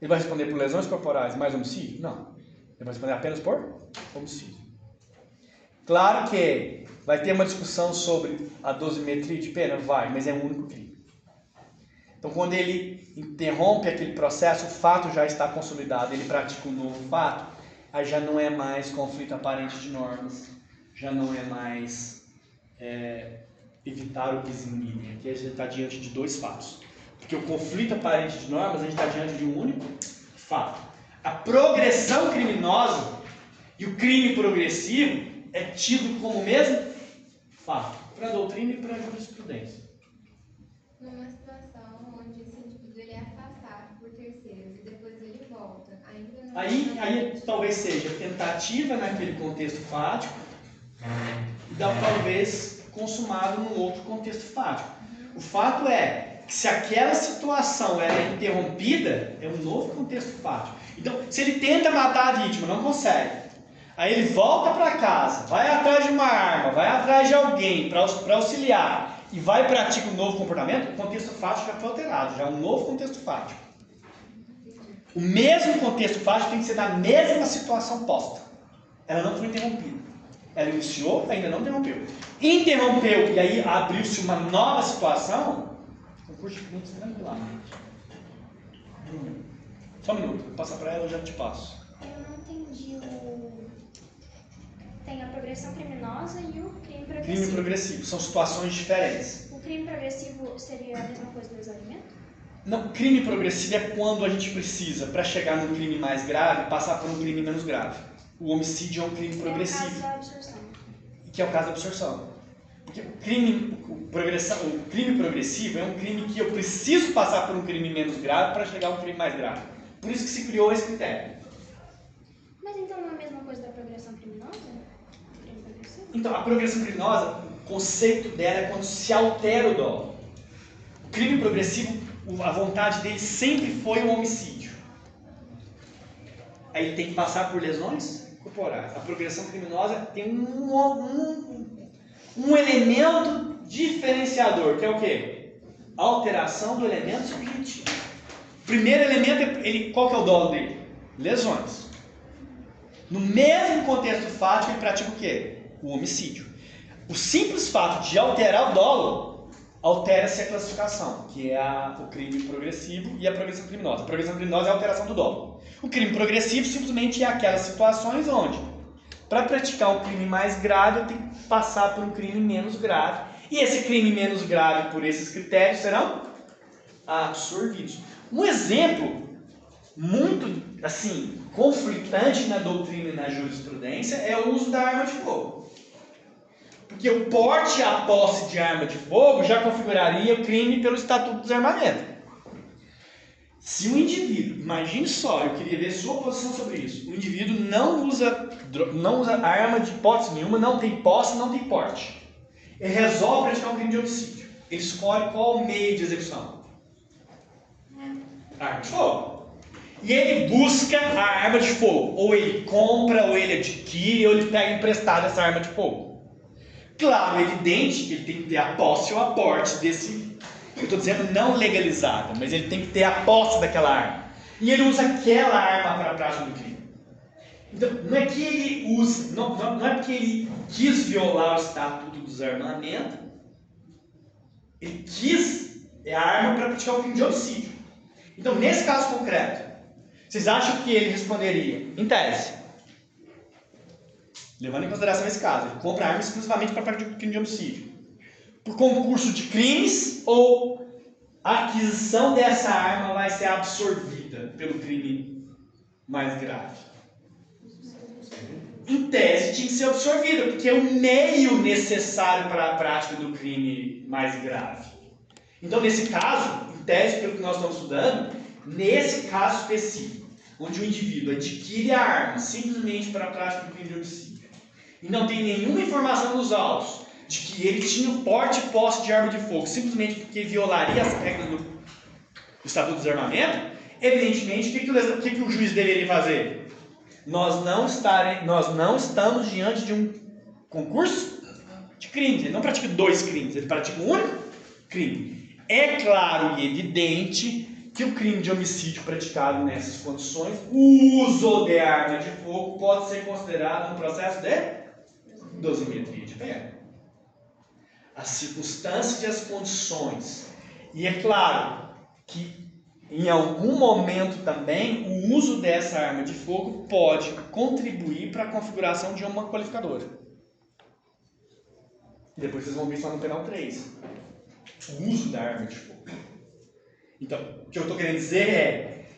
Ele vai responder por lesões corporais mais homicídio? Não. Ele vai responder apenas por homicídio. Claro que vai ter uma discussão sobre a dosimetria de pena? Vai, mas é um único crime. Então, quando ele interrompe aquele processo, o fato já está consolidado, ele pratica um novo fato, aí já não é mais conflito aparente de normas, já não é mais evitar o bis in idem. Aqui a gente está diante de dois fatos. Porque o conflito aparente de normas, a gente está diante de um único fato. A progressão criminosa e o crime progressivo é tido como o mesmo fato, para a doutrina e para a jurisprudência. Numa situação onde esse indivíduo ele é afastado por terceiros e depois ele volta, ainda não... Aí talvez seja tentativa naquele contexto fático e talvez consumado num outro contexto fático. O fato é que se aquela situação era interrompida, é um novo contexto fático. Então, se ele tenta matar a vítima, não consegue. Aí ele volta para casa, vai atrás de uma arma, vai atrás de alguém para auxiliar e vai e pratica um novo comportamento, o contexto fático já foi alterado, já é um novo contexto fático. O mesmo contexto fático tem que ser da mesma situação posta. Ela não foi interrompida. Ela iniciou, ainda não interrompeu. Interrompeu e aí abriu-se uma nova situação. Um curso de minutos tranquilamente. Só um minuto, vou passar para ela e já te passo. Eu não entendi o... Tem a progressão criminosa e o crime progressivo. Crime progressivo, são situações diferentes. O crime progressivo seria a mesma coisa do exaurimento? Não, crime progressivo é quando a gente precisa, para chegar num crime mais grave, passar por um crime menos grave. O homicídio é um crime progressivo. É o caso da absorção. Que é o caso da absorção. Porque o crime progressivo é um crime que eu preciso passar por um crime menos grave para chegar a um crime mais grave. Por isso que se criou esse critério. Mas então não é a mesma coisa da progressão criminosa? Crime progressivo? Então, a progressão criminosa, o conceito dela é quando se altera o dolo. O crime progressivo, a vontade dele sempre foi o homicídio. Aí ele tem que passar por lesões corporais. A progressão criminosa tem um elemento diferenciador, que é o quê? A alteração do elemento subjetivo. O primeiro elemento, qual que é o dolo dele? Lesões. No mesmo contexto fático, ele pratica o quê? O homicídio. O simples fato de alterar o dolo altera-se a classificação, que é o crime progressivo e a progressão criminosa. A progressão criminosa é a alteração do dolo. O crime progressivo simplesmente é aquelas situações onde, para praticar um crime mais grave, eu tenho que passar por um crime menos grave. E esse crime menos grave, por esses critérios, serão absorvidos. Um exemplo muito, assim, conflitante na doutrina e na jurisprudência é o uso da arma de fogo. Porque o porte e a posse de arma de fogo já configuraria o crime pelo Estatuto do Desarmamento. Se um indivíduo, imagine só, eu queria ver sua posição sobre isso, o indivíduo não usa arma de hipótese nenhuma, não tem posse, não tem porte. Ele resolve praticar um crime de homicídio. Ele escolhe qual meio de execução? Arma de fogo. E ele busca a arma de fogo. Ou ele compra, ou ele adquire, ou ele pega emprestado essa arma de fogo. Claro, é evidente que ele tem que ter a posse ou a porte desse... Eu estou dizendo não legalizada, mas ele tem que ter a posse daquela arma. E ele usa aquela arma para a prática do crime. Então, não é que ele usa... Não é porque ele quis violar o Estatuto do Desarmamento. Ele quis a arma para praticar o crime de homicídio. Então, nesse caso concreto, vocês acham que ele responderia, em tese, levando em consideração esse caso, ele compra arma exclusivamente para praticar o crime de homicídio, por concurso de crimes, ou a aquisição dessa arma vai ser absorvida pelo crime mais grave? Em tese tinha que ser absorvida, porque é o meio necessário para a prática do crime mais grave. Então, nesse caso, em tese, pelo que nós estamos estudando, nesse caso específico, onde o indivíduo adquire a arma simplesmente para a prática do crime de homicídio, e não tem nenhuma informação nos autos de que ele tinha o porte e posse de arma de fogo, simplesmente porque violaria as regras do Estatuto do Desarmamento, evidentemente, o que o juiz deveria fazer? Nós não estamos diante de um concurso de crimes. Ele não pratica dois crimes, ele pratica um único crime. É claro e evidente que o crime de homicídio praticado nessas condições, o uso de arma de fogo, pode ser considerado um processo de dosimetria de pena. As circunstâncias e as condições. E é claro que em algum momento também o uso dessa arma de fogo pode contribuir para a configuração de uma qualificadora. E depois vocês vão ver só no penal 3. O uso da arma de fogo. Então, o que eu estou querendo dizer é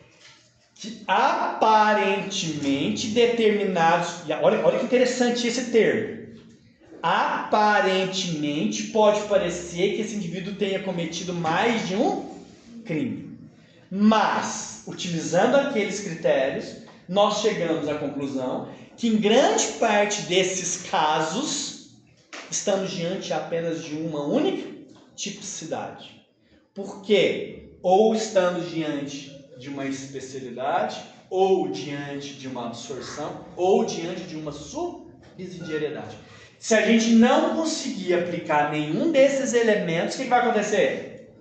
que aparentemente determinados... Olha que interessante esse termo. Aparentemente pode parecer que esse indivíduo tenha cometido mais de um crime. Mas, utilizando aqueles critérios, nós chegamos à conclusão que em grande parte desses casos estamos diante apenas de uma única tipicidade. Porque ou estamos diante de uma especialidade, ou diante de uma absorção, ou diante de uma subsidiariedade. Se a gente não conseguir aplicar nenhum desses elementos, o que vai acontecer?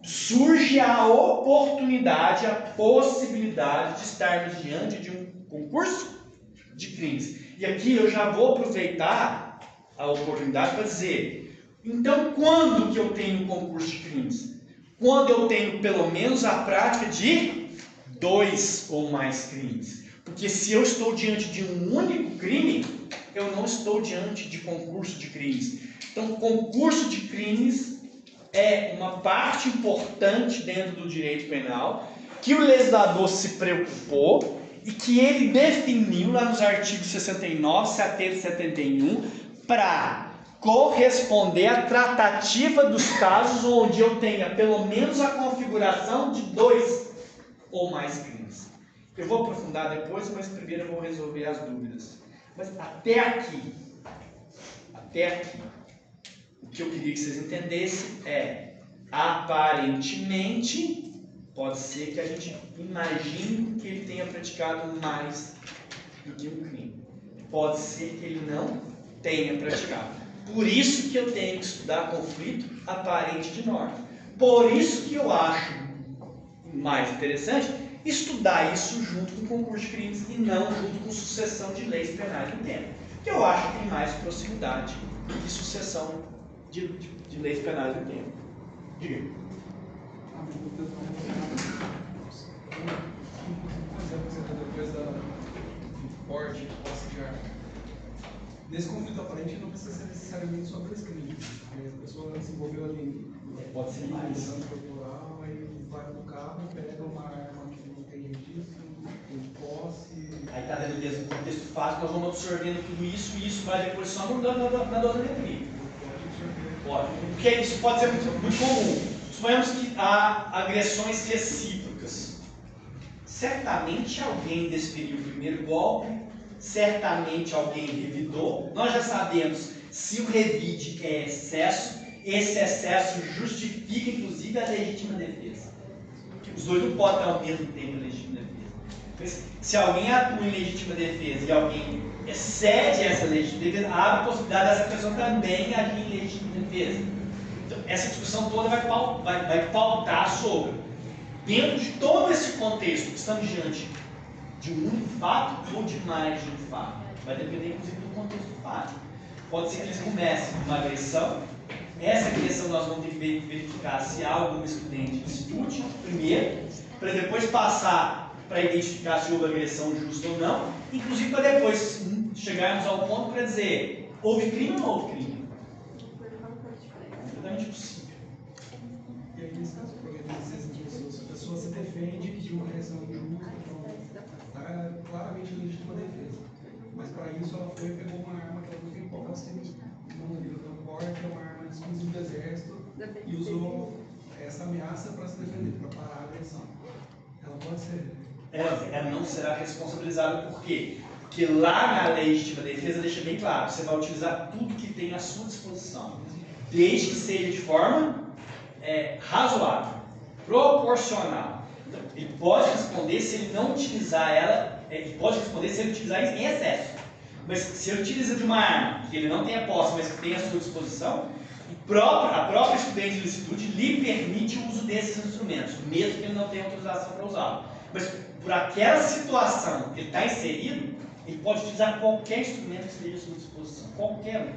Surge a oportunidade, a possibilidade de estarmos diante de um concurso de crimes. E aqui eu já vou aproveitar a oportunidade para dizer, então quando que eu tenho um concurso de crimes? Quando eu tenho pelo menos a prática de 2 ou mais crimes. Porque se eu estou diante de um único crime, eu não estou diante de concurso de crimes. Então, concurso de crimes é uma parte importante dentro do direito penal que o legislador se preocupou e que ele definiu lá nos artigos 69, 70 e 71 para corresponder à tratativa dos casos onde eu tenha pelo menos a configuração de 2 ou mais crimes. Eu vou aprofundar depois, mas primeiro eu vou resolver as dúvidas. Mas até aqui, o que eu queria que vocês entendessem é, aparentemente, pode ser que a gente imagine que ele tenha praticado mais do que um crime. Pode ser que ele não tenha praticado. Por isso que eu tenho que estudar conflito aparente de norma. Por isso que eu acho mais interessante estudar isso junto com o concurso de crimes e não junto com sucessão de leis penais no tempo. Que eu acho que tem mais proximidade do que sucessão de leis penais no tempo. Diga. Depois da porte, posse de arma. Nesse conflito aparente não precisa ser necessariamente só 2 crimes. A pessoa se envolveu ali Pode ser mais. corporal, aí vai pro carro, pega uma arma que não tem registro, tem posse. Aí está dentro do mesmo contexto fácil, nós vamos absorvendo tudo isso e isso vai depois só mudando na dosimetria. Pode. Porque isso pode ser muito comum. Suponhamos que há agressões recíprocas. Certamente alguém desferiu o primeiro golpe, certamente alguém revidou. Nós já sabemos se o revide é excesso, esse excesso justifica inclusive a legítima defesa. Os dois não podem estar ao mesmo tempo em legítima defesa. Se alguém atua em legítima defesa e alguém excede essa legítima defesa, abre a possibilidade dessa pessoa também agir em legítima defesa. Então, essa discussão toda vai pautar sobre, dentro de todo esse contexto, estamos diante de um único fato ou de mais de um fato. Vai depender, inclusive, do contexto do fato. Pode ser que eles comecem com uma agressão. Essa agressão nós vamos ter que verificar se há algum excludente que estude primeiro, para depois passar para identificar se houve agressão justa ou não, inclusive para depois chegarmos ao ponto para dizer, houve crime ou não houve crime? É completamente possível. E aí, nesse caso, se a pessoa se defende de uma agressão injusta, está claramente legítima defesa. Mas para isso ela foi e pegou uma arma que ela não tem posse, não liga para o porte, é uma arma exclusiva do exército e usou essa ameaça para se defender, para parar a agressão. Ela pode ser. Ela não será responsabilizada por quê? Porque lá na legítima defesa deixa bem claro, você vai utilizar tudo que tem à sua disposição, desde que seja de forma razoável, proporcional. Então, ele pode responder se ele não utilizar ela, ele pode responder se ele utilizar isso em excesso. Mas se ele utiliza de uma arma que ele não tem a posse, mas que tem à sua disposição, a própria estudante de licitude lhe permite o uso desses instrumentos, mesmo que ele não tenha autorização para usá-lo. Mas por aquela situação que ele está inserido, ele pode utilizar qualquer instrumento que esteja à sua disposição, qualquer um.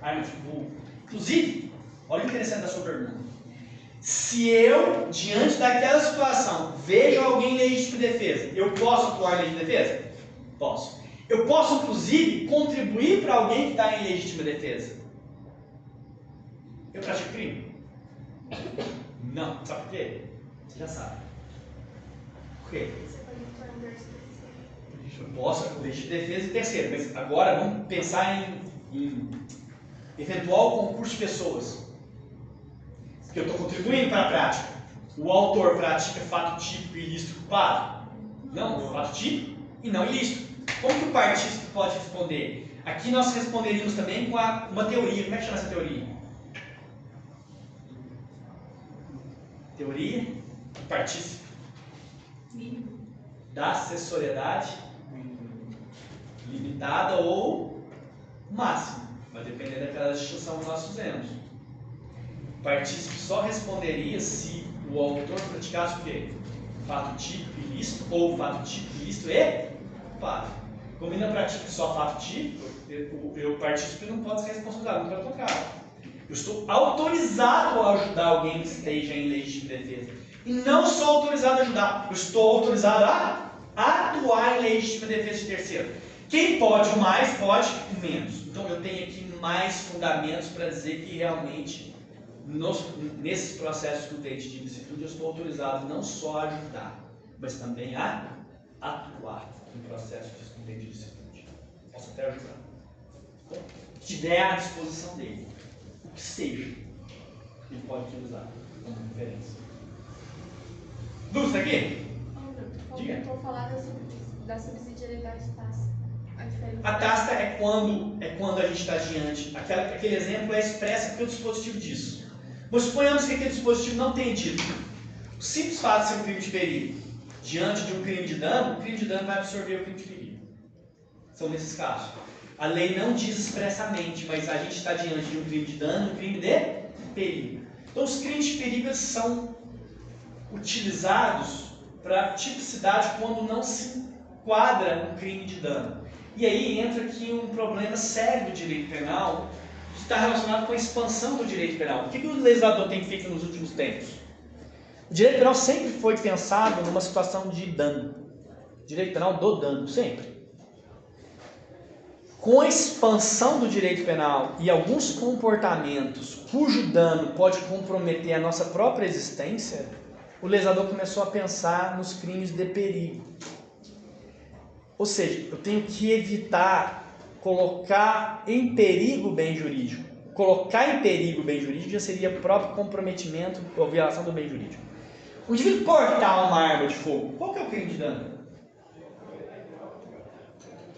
Arma de fogo. Inclusive, olha o interessante da sua pergunta. Se eu, diante daquela situação, vejo alguém em legítima defesa, eu posso atuar em legítima defesa? Posso. Eu posso, inclusive, contribuir para alguém que está em legítima defesa. Eu pratico crime? Não. Sabe por quê? Você já sabe. Por quê? Eu posso, legítima defesa e terceiro. Mas agora vamos pensar em eventual concurso de pessoas. Que eu estou contribuindo para a prática. O autor pratica fato típico e ilícito culpado? Não, fato típico e não ilícito. Como que o partícipe pode responder? Aqui nós responderíamos também com uma teoria. Como é que chama essa teoria? teoria, partícipe da acessoriedade limitada ou máxima. Vai depender daquela distinção que nós fizemos. O partícipe só responderia se o autor praticasse o quê? Fato típico ilícito ou fato típico ilícito e fato. Como ainda pratica só fato típico, o partícipe não pode ser responsabilizado, pelo contrário. Eu estou autorizado a ajudar alguém que esteja em legítima defesa. E não sou autorizado a ajudar, eu estou autorizado a atuar em legítima defesa de terceiro. Quem pode mais, pode menos. Então eu tenho aqui mais fundamentos para dizer que realmente, nesses processos que eu tenho de ilicitude, eu estou autorizado não só a ajudar, mas também a atuar no processo de ilicitude. Posso até ajudar. Então, se tiver à disposição dele, o que seja, ele pode utilizar como referência. Dúvida aqui? Diga. Vou falar da subsidiariedade tácita. A tácita é quando a gente está diante. Aquele exemplo é expresso porque o dispositivo diz. Mas suponhamos que aquele dispositivo não tenha dito. O simples fato de ser um crime de perigo diante de um crime de dano, o crime de dano vai absorver o crime de perigo. São nesses casos. A lei não diz expressamente, mas a gente está diante de um crime de dano, um crime de perigo. Então os crimes de perigo são utilizados para tipicidade quando não se enquadra um crime de dano. E aí entra aqui um problema sério do direito penal, que está relacionado com a expansão do direito penal. O que o legislador tem feito nos últimos tempos? O direito penal sempre foi pensado numa situação de dano. Direito penal do dano, sempre. Com a expansão do direito penal e alguns comportamentos cujo dano pode comprometer a nossa própria existência, o legislador começou a pensar nos crimes de perigo. Ou seja, eu tenho que evitar colocar em perigo o bem jurídico. Colocar em perigo o bem jurídico já seria próprio comprometimento ou violação do bem jurídico. O indivíduo portar uma arma de fogo, qual que é o crime de dano?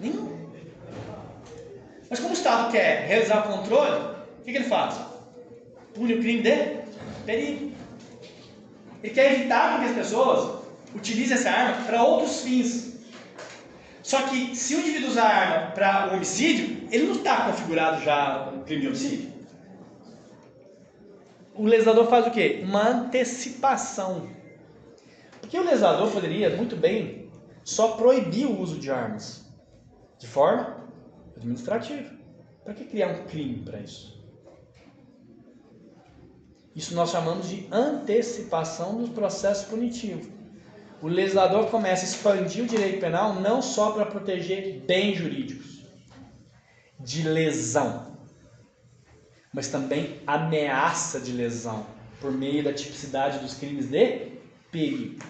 Nenhum. Mas como o Estado quer realizar o controle, o que ele faz? Pune o crime de perigo. Ele quer evitar que as pessoas utilizem essa arma para outros fins. Só que se o indivíduo usar a arma para um homicídio, ele não está configurado já no crime de homicídio. O legislador faz o quê? Uma antecipação. Porque o legislador poderia muito bem só proibir o uso de armas de forma administrativa. Para que criar um crime para isso? Isso nós chamamos de antecipação do processo punitivo. O legislador começa a expandir o direito penal não só para proteger bens jurídicos de lesão, mas também ameaça de lesão, por meio da tipicidade dos crimes de perigo.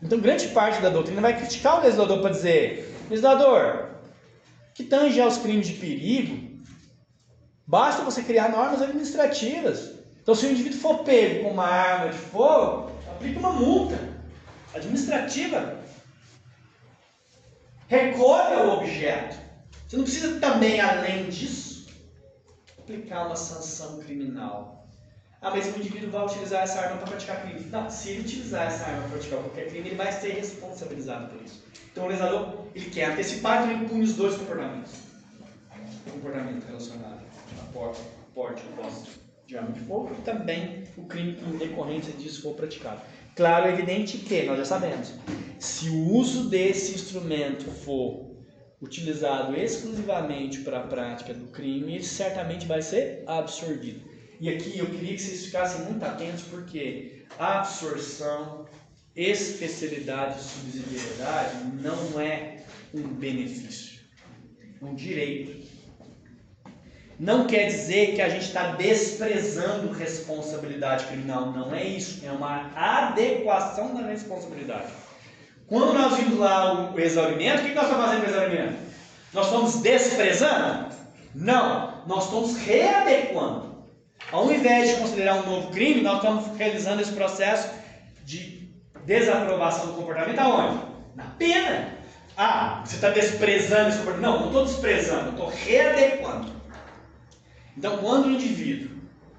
Então, grande parte da doutrina vai criticar o legislador para dizer: legislador, que tange aos crimes de perigo, basta você criar normas administrativas. Então, se o indivíduo for pego com uma arma de fogo, aplica uma multa administrativa. Recolha o objeto. Você não precisa também, além disso, aplicar uma sanção criminal. Ah, mas o indivíduo vai utilizar essa arma para praticar crime. Não, se ele utilizar essa arma para praticar qualquer crime, ele vai ser responsabilizado por isso. Então o legislador, ele quer antecipar, então ele pune os dois comportamentos. O comportamento relacionado a porte e posse de arma de fogo e também o crime que em decorrência disso for praticado. Claro, é evidente que, nós já sabemos, se o uso desse instrumento for utilizado exclusivamente para a prática do crime, ele certamente vai ser absorvido. E aqui eu queria que vocês ficassem muito atentos, porque a absorção, especialidade e subsidiariedade não é um benefício, é um direito. Não quer dizer que a gente está desprezando responsabilidade criminal, não é isso, é uma adequação da responsabilidade. Quando nós vimos lá o exaurimento, o que nós estamos fazendo com o exaurimento? Nós estamos desprezando? Não, nós estamos readequando. Ao invés de considerar um novo crime, nós estamos realizando esse processo de desaprovação do comportamento aonde? Na pena. Ah, você está desprezando esse comportamento? Não, não estou desprezando, eu estou readequando. Então, quando o indivíduo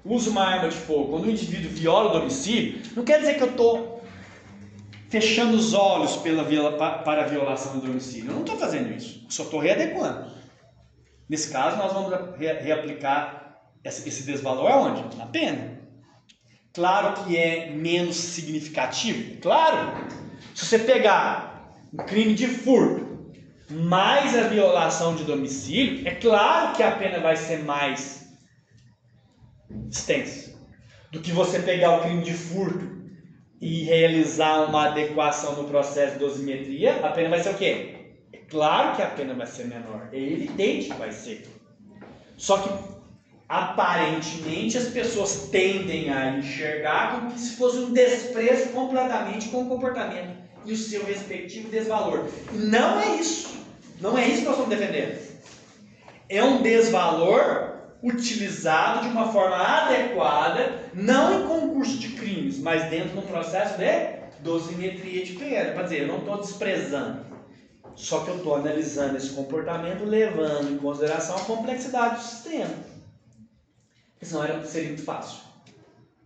usa uma arma de fogo, quando o indivíduo viola o domicílio, não quer dizer que eu estou fechando os olhos para a violação do domicílio. Eu não estou fazendo isso, eu só estou readequando. Nesse caso, nós vamos reaplicar esse desvalor aonde? Na pena. Claro que é menos significativo, claro. Se você pegar um crime de furto mais a violação de domicílio, é claro que a pena vai ser mais extensa do que você pegar o crime de furto e realizar uma adequação no processo de dosimetria. A pena vai ser o quê? É claro que a pena vai ser menor, é evidente que vai ser. Só que aparentemente as pessoas tendem a enxergar como se fosse um desprezo completamente com o comportamento e o seu respectivo desvalor. Não é isso. Não é isso que nós estamos defendendo. É um desvalor utilizado de uma forma adequada, não em concurso de crimes, mas dentro de um processo de dosimetria de pena. Para dizer, eu não estou desprezando, só que eu estou analisando esse comportamento, levando em consideração a complexidade do sistema. Porque senão seria muito fácil.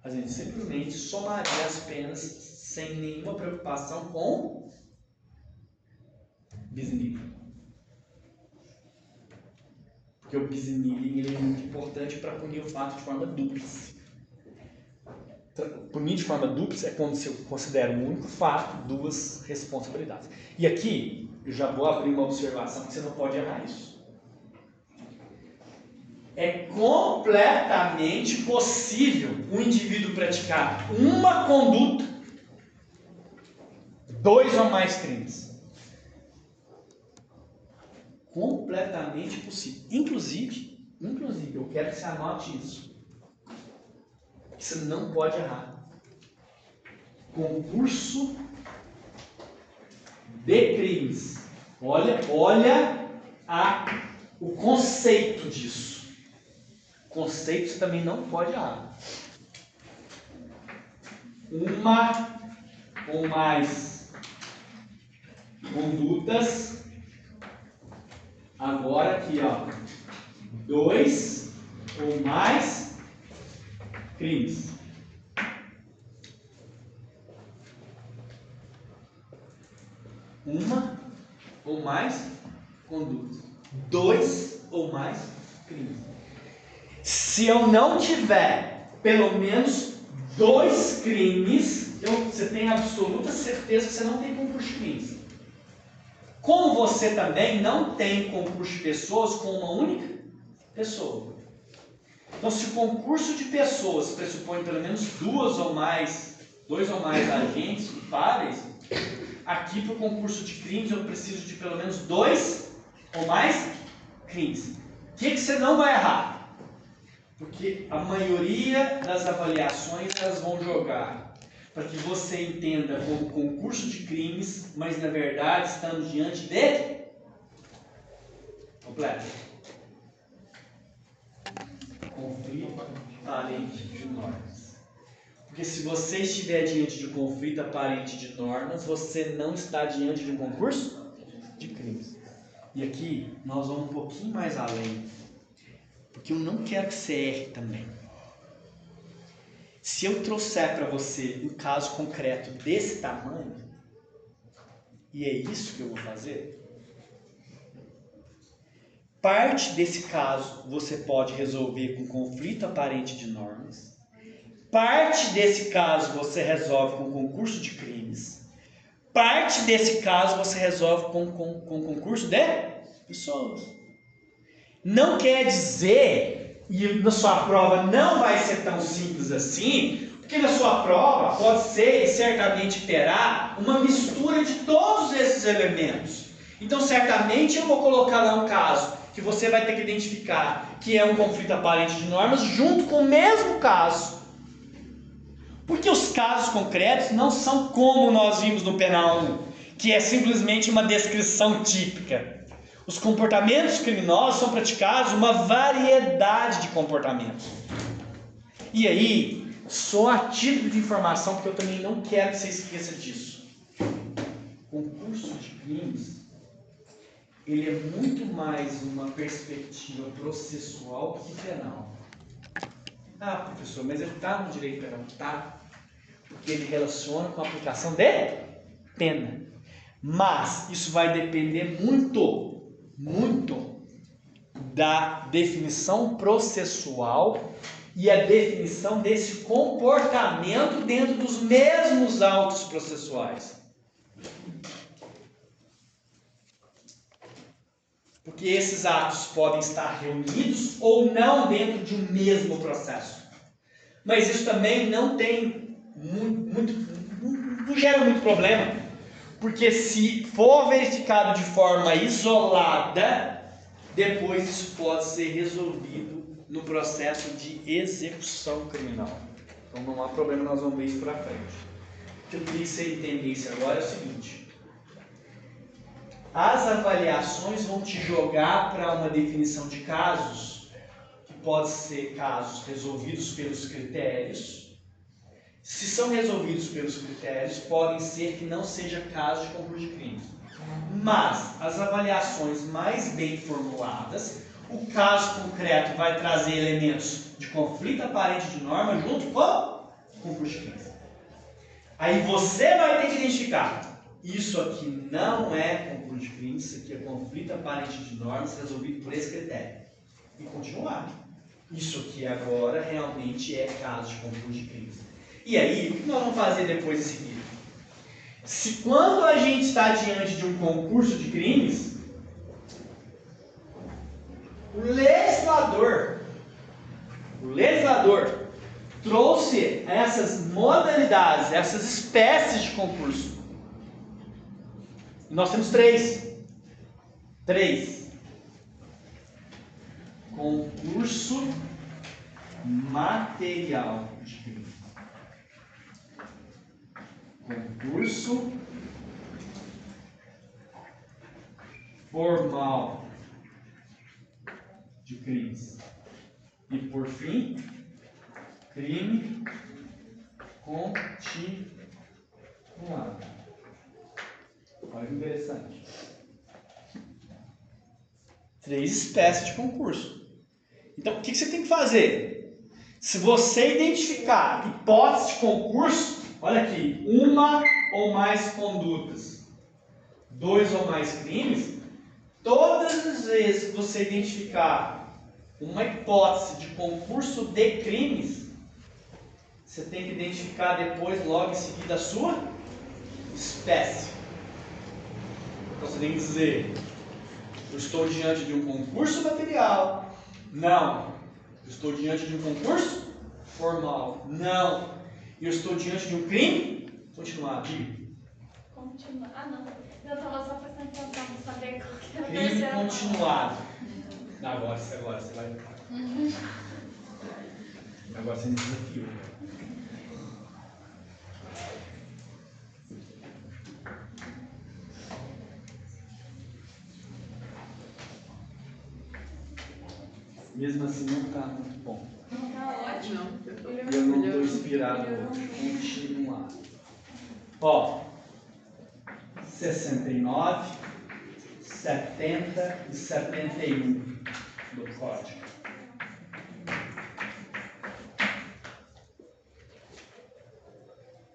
A gente simplesmente somaria as penas sem nenhuma preocupação com bis in idem. Porque o bis in idem ele é muito importante para punir o fato de forma dúplice. Punir de forma dúplice é quando se considera um único fato, duas responsabilidades. E aqui, eu já vou abrir uma observação que você não pode errar isso. É completamente possível um indivíduo praticar uma conduta, 2 ou mais crimes. Completamente possível. Inclusive, eu quero que você anote isso. Você não pode errar. Concurso de crimes. Olha o conceito disso. Conceito você também não pode errar. Uma ou mais condutas. Agora aqui, ó. 2 ou mais crimes. Uma ou mais condutas. 2 ou mais crimes. Se eu não tiver pelo menos 2 crimes, você tem absoluta certeza que você não tem concurso de crimes. Como você também não tem concurso de pessoas com uma única pessoa. Então, se o concurso de pessoas pressupõe pelo menos 2 ou mais agentes culpáveis, aqui para o concurso de crimes eu preciso de pelo menos 2 ou mais crimes. O que você não vai errar? Porque a maioria das avaliações elas vão jogar para que você entenda como concurso de crimes, mas na verdade estamos diante de completo conflito aparente de normas. Porque se você estiver diante de um conflito aparente de normas, você não está diante de um concurso de crimes. E aqui nós vamos um pouquinho mais além, porque eu não quero que você erre também. Se eu trouxer para você um caso concreto desse tamanho, e é isso que eu vou fazer, parte desse caso você pode resolver com conflito aparente de normas, parte desse caso você resolve com concurso de crimes, parte desse caso você resolve com concurso de pessoas. Não quer dizer... E na sua prova não vai ser tão simples assim, porque na sua prova pode ser e certamente terá uma mistura de todos esses elementos. Então certamente eu vou colocar lá um caso que você vai ter que identificar que é um conflito aparente de normas junto com o mesmo caso. Porque os casos concretos não são como nós vimos no Penal 1, que é simplesmente uma descrição típica. Os comportamentos criminosos são praticados uma variedade de comportamentos. E aí, só a título de informação, porque eu também não quero que você esqueça disso. O concurso de crimes, ele é muito mais uma perspectiva processual do que penal. Ah, professor, mas ele está no direito penal. Tá. Porque ele relaciona com a aplicação de pena. Mas isso vai depender muito da definição processual e a definição desse comportamento dentro dos mesmos autos processuais. Porque esses atos podem estar reunidos ou não dentro de um mesmo processo. Mas isso também não tem não gera muito problema. Porque se for verificado de forma isolada, depois isso pode ser resolvido no processo de execução criminal. Então não há problema, nós vamos ver isso para frente. O que eu queria que você entendesse agora é o seguinte: as avaliações vão te jogar para uma definição de casos, que pode ser casos resolvidos pelos critérios. Se são resolvidos pelos critérios, podem ser que não seja caso de concurso de crime. Mas as avaliações mais bem formuladas, o caso concreto vai trazer elementos de conflito aparente de norma junto com o concurso de crime. Aí você vai ter que identificar: isso aqui não é concurso de crime, isso aqui é conflito aparente de normas resolvido por esse critério. E continuar. Isso aqui agora realmente é caso de concurso de crime. E aí, o que nós vamos fazer depois em seguida? Se quando a gente está diante de um concurso de crimes, o legislador trouxe essas modalidades, essas espécies de concurso. E nós temos três. Concurso material de crime. Concurso formal de crimes. E por fim, crime continuado. Olha que interessante. 3 espécies de concurso. Então, o que você tem que fazer? Se você identificar hipótese de concurso, olha aqui, 1 ou mais condutas, 2 ou mais crimes, todas as vezes que você identificar uma hipótese de concurso de crimes, você tem que identificar depois, logo em seguida, a sua espécie. Então você tem que dizer: eu estou diante de um concurso material. Não. Eu estou diante de um concurso formal. Não. Eu estou diante de um crime continuado. Continuar. Ah, não. Eu estava só prestando atenção para saber qual que era a Crime terceira continuado. Agora você vai. Agora você me desafiou. Mesmo assim não está muito bom. Não, tá ótimo. Eu não estou inspirado hoje. Continuar. Ó, 69, 70 e 71 do código.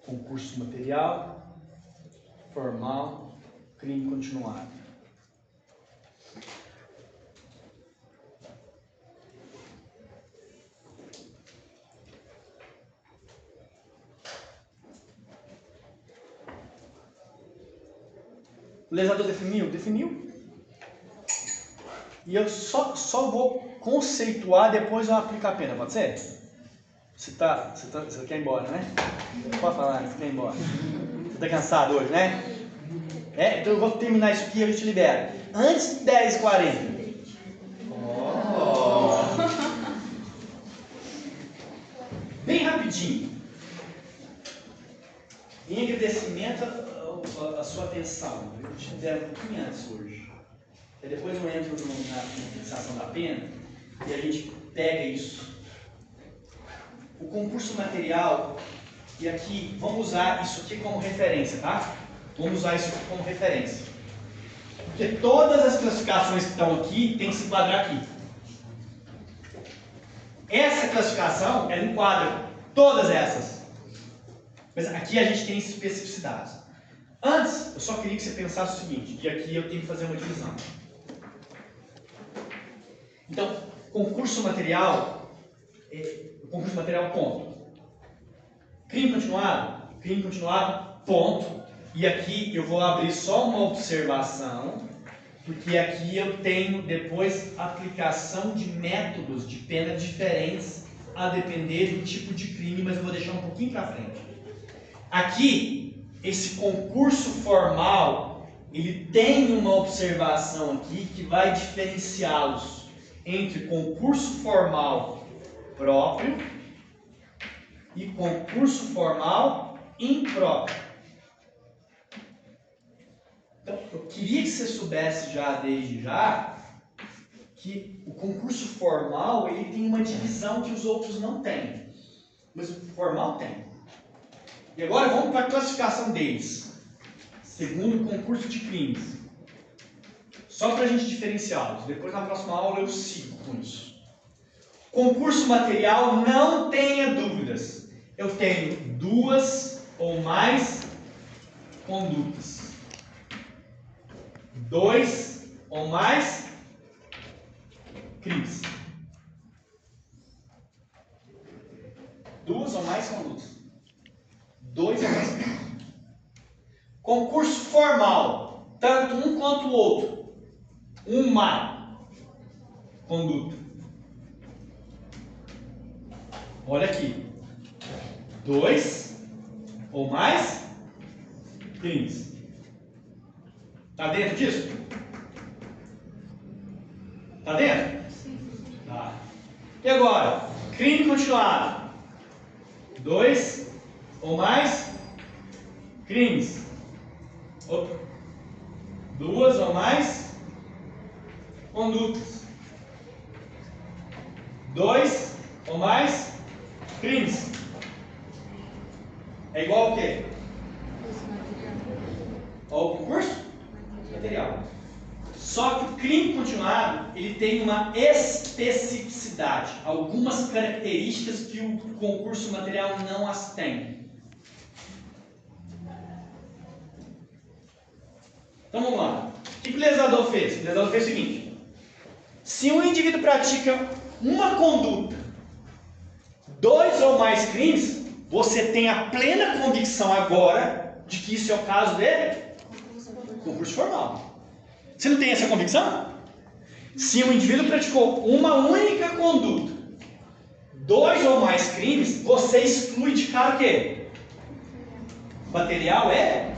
Concurso material, formal, crime continuado. O legislador definiu. E eu só vou conceituar, depois eu aplico a pena, pode ser? Você quer ir embora, né? Pode falar, você quer ir embora. Você está cansado hoje, né? Então eu vou terminar isso aqui e a gente libera. Antes de 10h40. Bem rapidinho. Em agradecimento a sua atenção. Eu te deram um pouquinho antes hoje. E depois eu entro na fixação da pena e a gente pega isso. O concurso material, e aqui vamos usar isso aqui como referência, tá? Vamos usar isso aqui como referência. Porque todas as classificações que estão aqui tem que se enquadrar aqui. Essa classificação, ela enquadra todas essas. Mas aqui a gente tem especificidades. Antes, eu só queria que você pensasse o seguinte, e aqui eu tenho que fazer uma divisão. Então, concurso material, ponto. Crime continuado, ponto. E aqui eu vou abrir só uma observação, porque aqui eu tenho depois aplicação de métodos de pena diferentes a depender do tipo de crime, mas eu vou deixar um pouquinho para frente. Aqui, esse concurso formal, ele tem uma observação aqui que vai diferenciá-los entre concurso formal próprio e concurso formal impróprio. Então, eu queria que você soubesse já, desde já, que o concurso formal ele tem uma divisão que os outros não têm. Mas o formal tem. E agora vamos para a classificação deles. Segundo o concurso de crimes. Só para a gente diferenciá-los. Depois na próxima aula eu sigo com isso. Concurso material, não tenha dúvidas. Eu tenho 2 ou mais condutas. 2 ou mais crimes. 2 ou mais condutas. 2 ou mais crimes. Concurso formal, tanto um quanto o outro. Uma conduta. Olha aqui. 2 ou mais crimes. Está dentro disso? Está dentro? Tá. E agora? Crime continuado. 2 ou mais crimes. 2 ou mais condutas. 2 ou mais crimes. É igual ao quê? Ao concurso material. Só que o crime continuado ele tem uma especificidade, algumas características que o concurso material não as tem. Então vamos lá. O que o legislador fez? O legislador fez o seguinte: se um indivíduo pratica uma conduta, 2 ou mais crimes, você tem a plena convicção agora de que isso é o caso de concurso formal. Você não tem essa convicção? Se um indivíduo praticou uma única conduta, 2 ou mais crimes, você exclui de cara o quê? Material é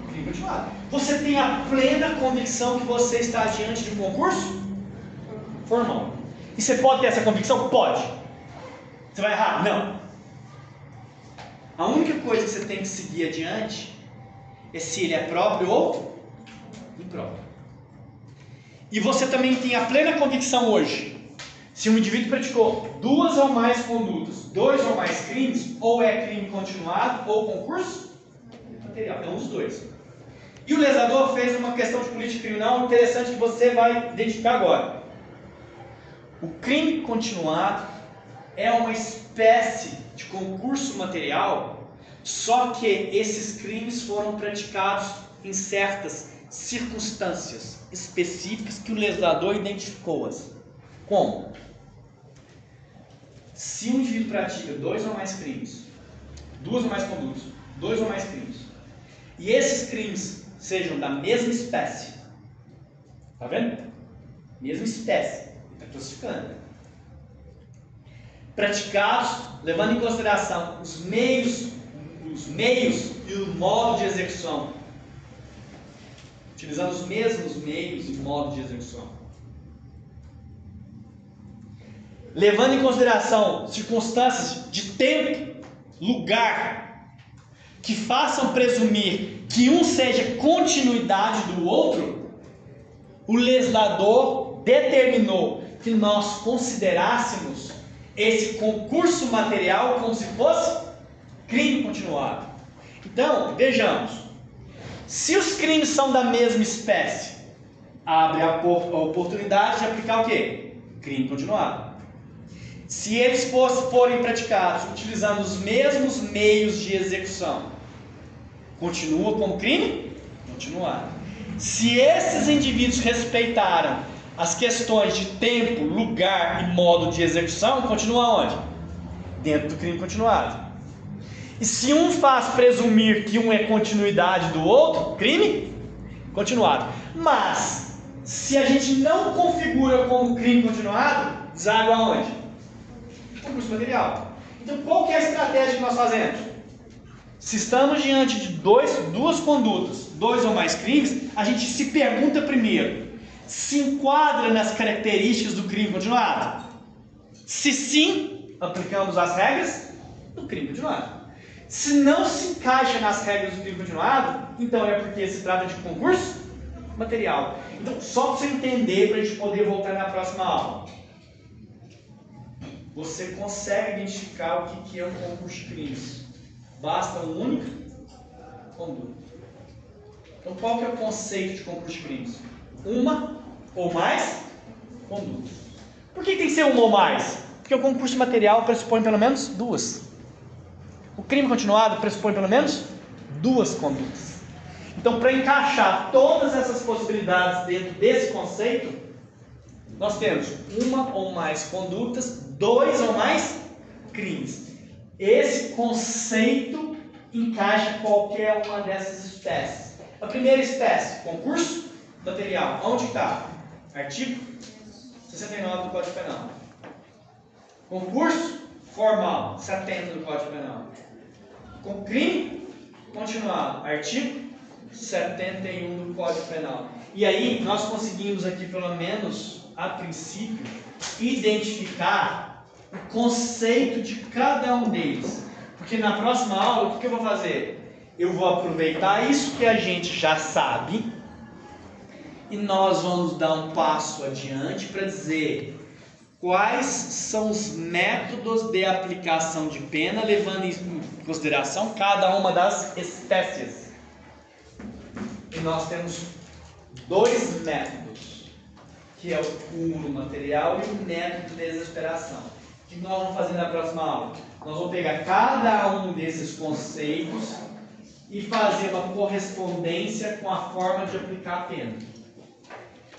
crime continuado. Você tem a plena convicção que você está diante de um concurso formal. E você pode ter essa convicção? Pode. Você vai errar? Não. A única coisa que você tem que seguir adiante é se ele é próprio ou impróprio. E você também tem a plena convicção hoje. Se um indivíduo praticou 2 ou mais condutas, 2 ou mais crimes, ou é crime continuado ou concurso material. É um dos dois. E o legislador fez uma questão de política criminal interessante que você vai identificar agora. O crime continuado é uma espécie de concurso material, só que esses crimes foram praticados em certas circunstâncias específicas que o legislador identificou-as. Como? Se um indivíduo pratica 2 ou mais crimes, 2 ou mais condutas, 2 ou mais crimes, e esses crimes sejam da mesma espécie, tá vendo? Mesma espécie, está classificando. Praticados, levando em consideração os meios e o modo de execução, utilizando os mesmos meios e modo de execução. Levando em consideração circunstâncias de tempo, lugar, que façam presumir que um seja continuidade do outro, o legislador determinou que nós considerássemos esse concurso material como se fosse crime continuado. Então, vejamos. Se os crimes são da mesma espécie, abre a oportunidade de aplicar o quê? Crime continuado. se eles forem praticados utilizando os mesmos meios de execução, continua como crime? Continuar. Se esses indivíduos respeitaram as questões de tempo, lugar e modo de execução, continua onde? Dentro do crime continuado. E se um faz presumir que um é continuidade do outro, crime continuado. Mas, se a gente não configura como crime continuado, deságua aonde? Concurso material. Então, qual que é a estratégia que nós fazemos? Se estamos diante de duas condutas, 2 ou mais crimes, a gente se pergunta primeiro, se enquadra nas características do crime continuado? Se sim, aplicamos as regras do crime continuado. Se não se encaixa nas regras do crime continuado, então é porque se trata de concurso material. Então, só para você entender, para a gente poder voltar na próxima aula. Você consegue identificar o que é um concurso de crimes. Basta uma única conduta. Então, qual que é o conceito de concurso de crimes? Uma ou mais condutas. Por que tem que ser uma ou mais? Porque o concurso material pressupõe pelo menos 2. O crime continuado pressupõe pelo menos 2 condutas. Então, para encaixar todas essas possibilidades dentro desse conceito, nós temos uma ou mais condutas, 2 ou mais crimes. Esse conceito encaixa qualquer uma dessas espécies. A primeira espécie, concurso material. Onde está? Artigo 69 do Código Penal. Concurso formal, 70 do Código Penal. Com crime continuado, artigo 71 do Código Penal. E aí nós conseguimos aqui, pelo menos a princípio, identificar o conceito de cada um deles. Porque na próxima aula, o que eu vou fazer? Eu vou aproveitar isso que a gente já sabe e nós vamos dar um passo adiante para dizer quais são os métodos de aplicação de pena, levando em consideração cada uma das espécies. E nós temos 2 métodos, que é o cúmulo material e o método de desesperação. O que nós vamos fazer na próxima aula? Nós vamos pegar cada um desses conceitos e fazer uma correspondência com a forma de aplicar a pena,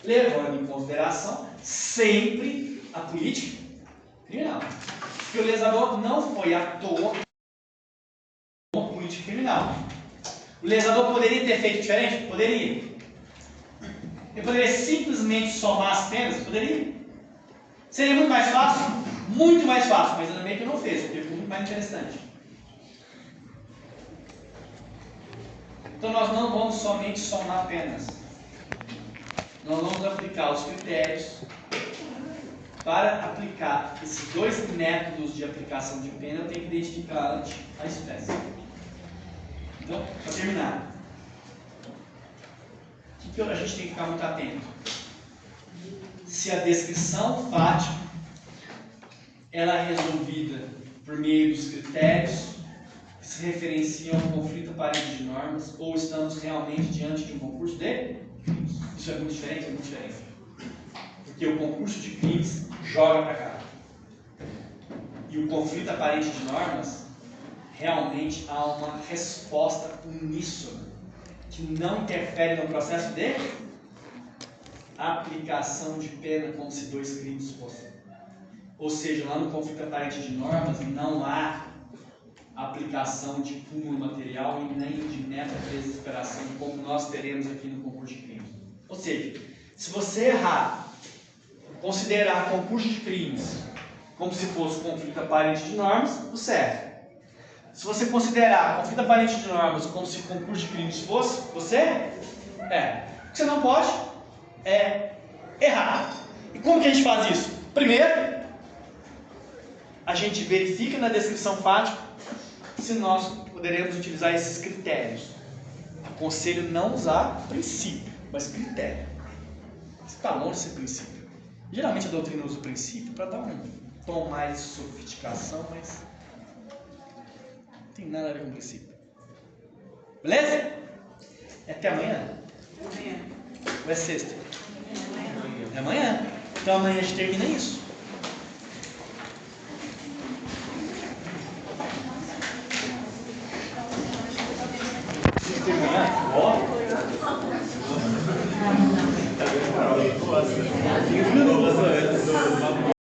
levando em consideração sempre a política criminal. Porque o legislador não foi à toa uma política criminal. O legislador poderia ter feito diferente? Poderia. Ele poderia simplesmente somar as penas? Poderia. Seria muito mais fácil? Muito mais fácil, mas ainda bem que não fez, porque ficou muito mais interessante. Então nós não vamos somente somar penas. Nós vamos aplicar os critérios para aplicar esses 2 métodos de aplicação de pena. Eu tenho que identificar antes a espécie. Então, para terminar, o que a gente tem que ficar muito atento? Se a descrição fática ela é resolvida por meio dos critérios que se referenciam ao conflito aparente de normas, ou estamos realmente diante de um concurso de crimes. Isso é muito diferente? É muito diferente. Porque o concurso de crimes joga para cá. E o conflito aparente de normas, realmente há uma resposta uníssona, que não interfere no processo de aplicação de pena como se 2 crimes fossem. Ou seja, lá no conflito aparente de normas não há aplicação de cúmulo material e nem de método de desesperação, como nós teremos aqui no concurso de crimes. Ou seja, se você errar, considerar concurso de crimes como se fosse conflito aparente de normas, você erra. Se você considerar conflito aparente de normas como se concurso de crimes fosse, você erra. O que você não pode é errar. E como que a gente faz isso? Primeiro, a gente verifica na descrição fática se nós poderemos utilizar esses critérios. Aconselho não usar princípio, mas critério. Está longe de ser princípio. Geralmente a doutrina usa o princípio para dar um tom mais de sofisticação, mas não tem nada a ver com princípio. Beleza? E até amanhã? Amanhã. Ou é sexta? É amanhã. Então amanhã a gente termina isso. 15 minutos antes do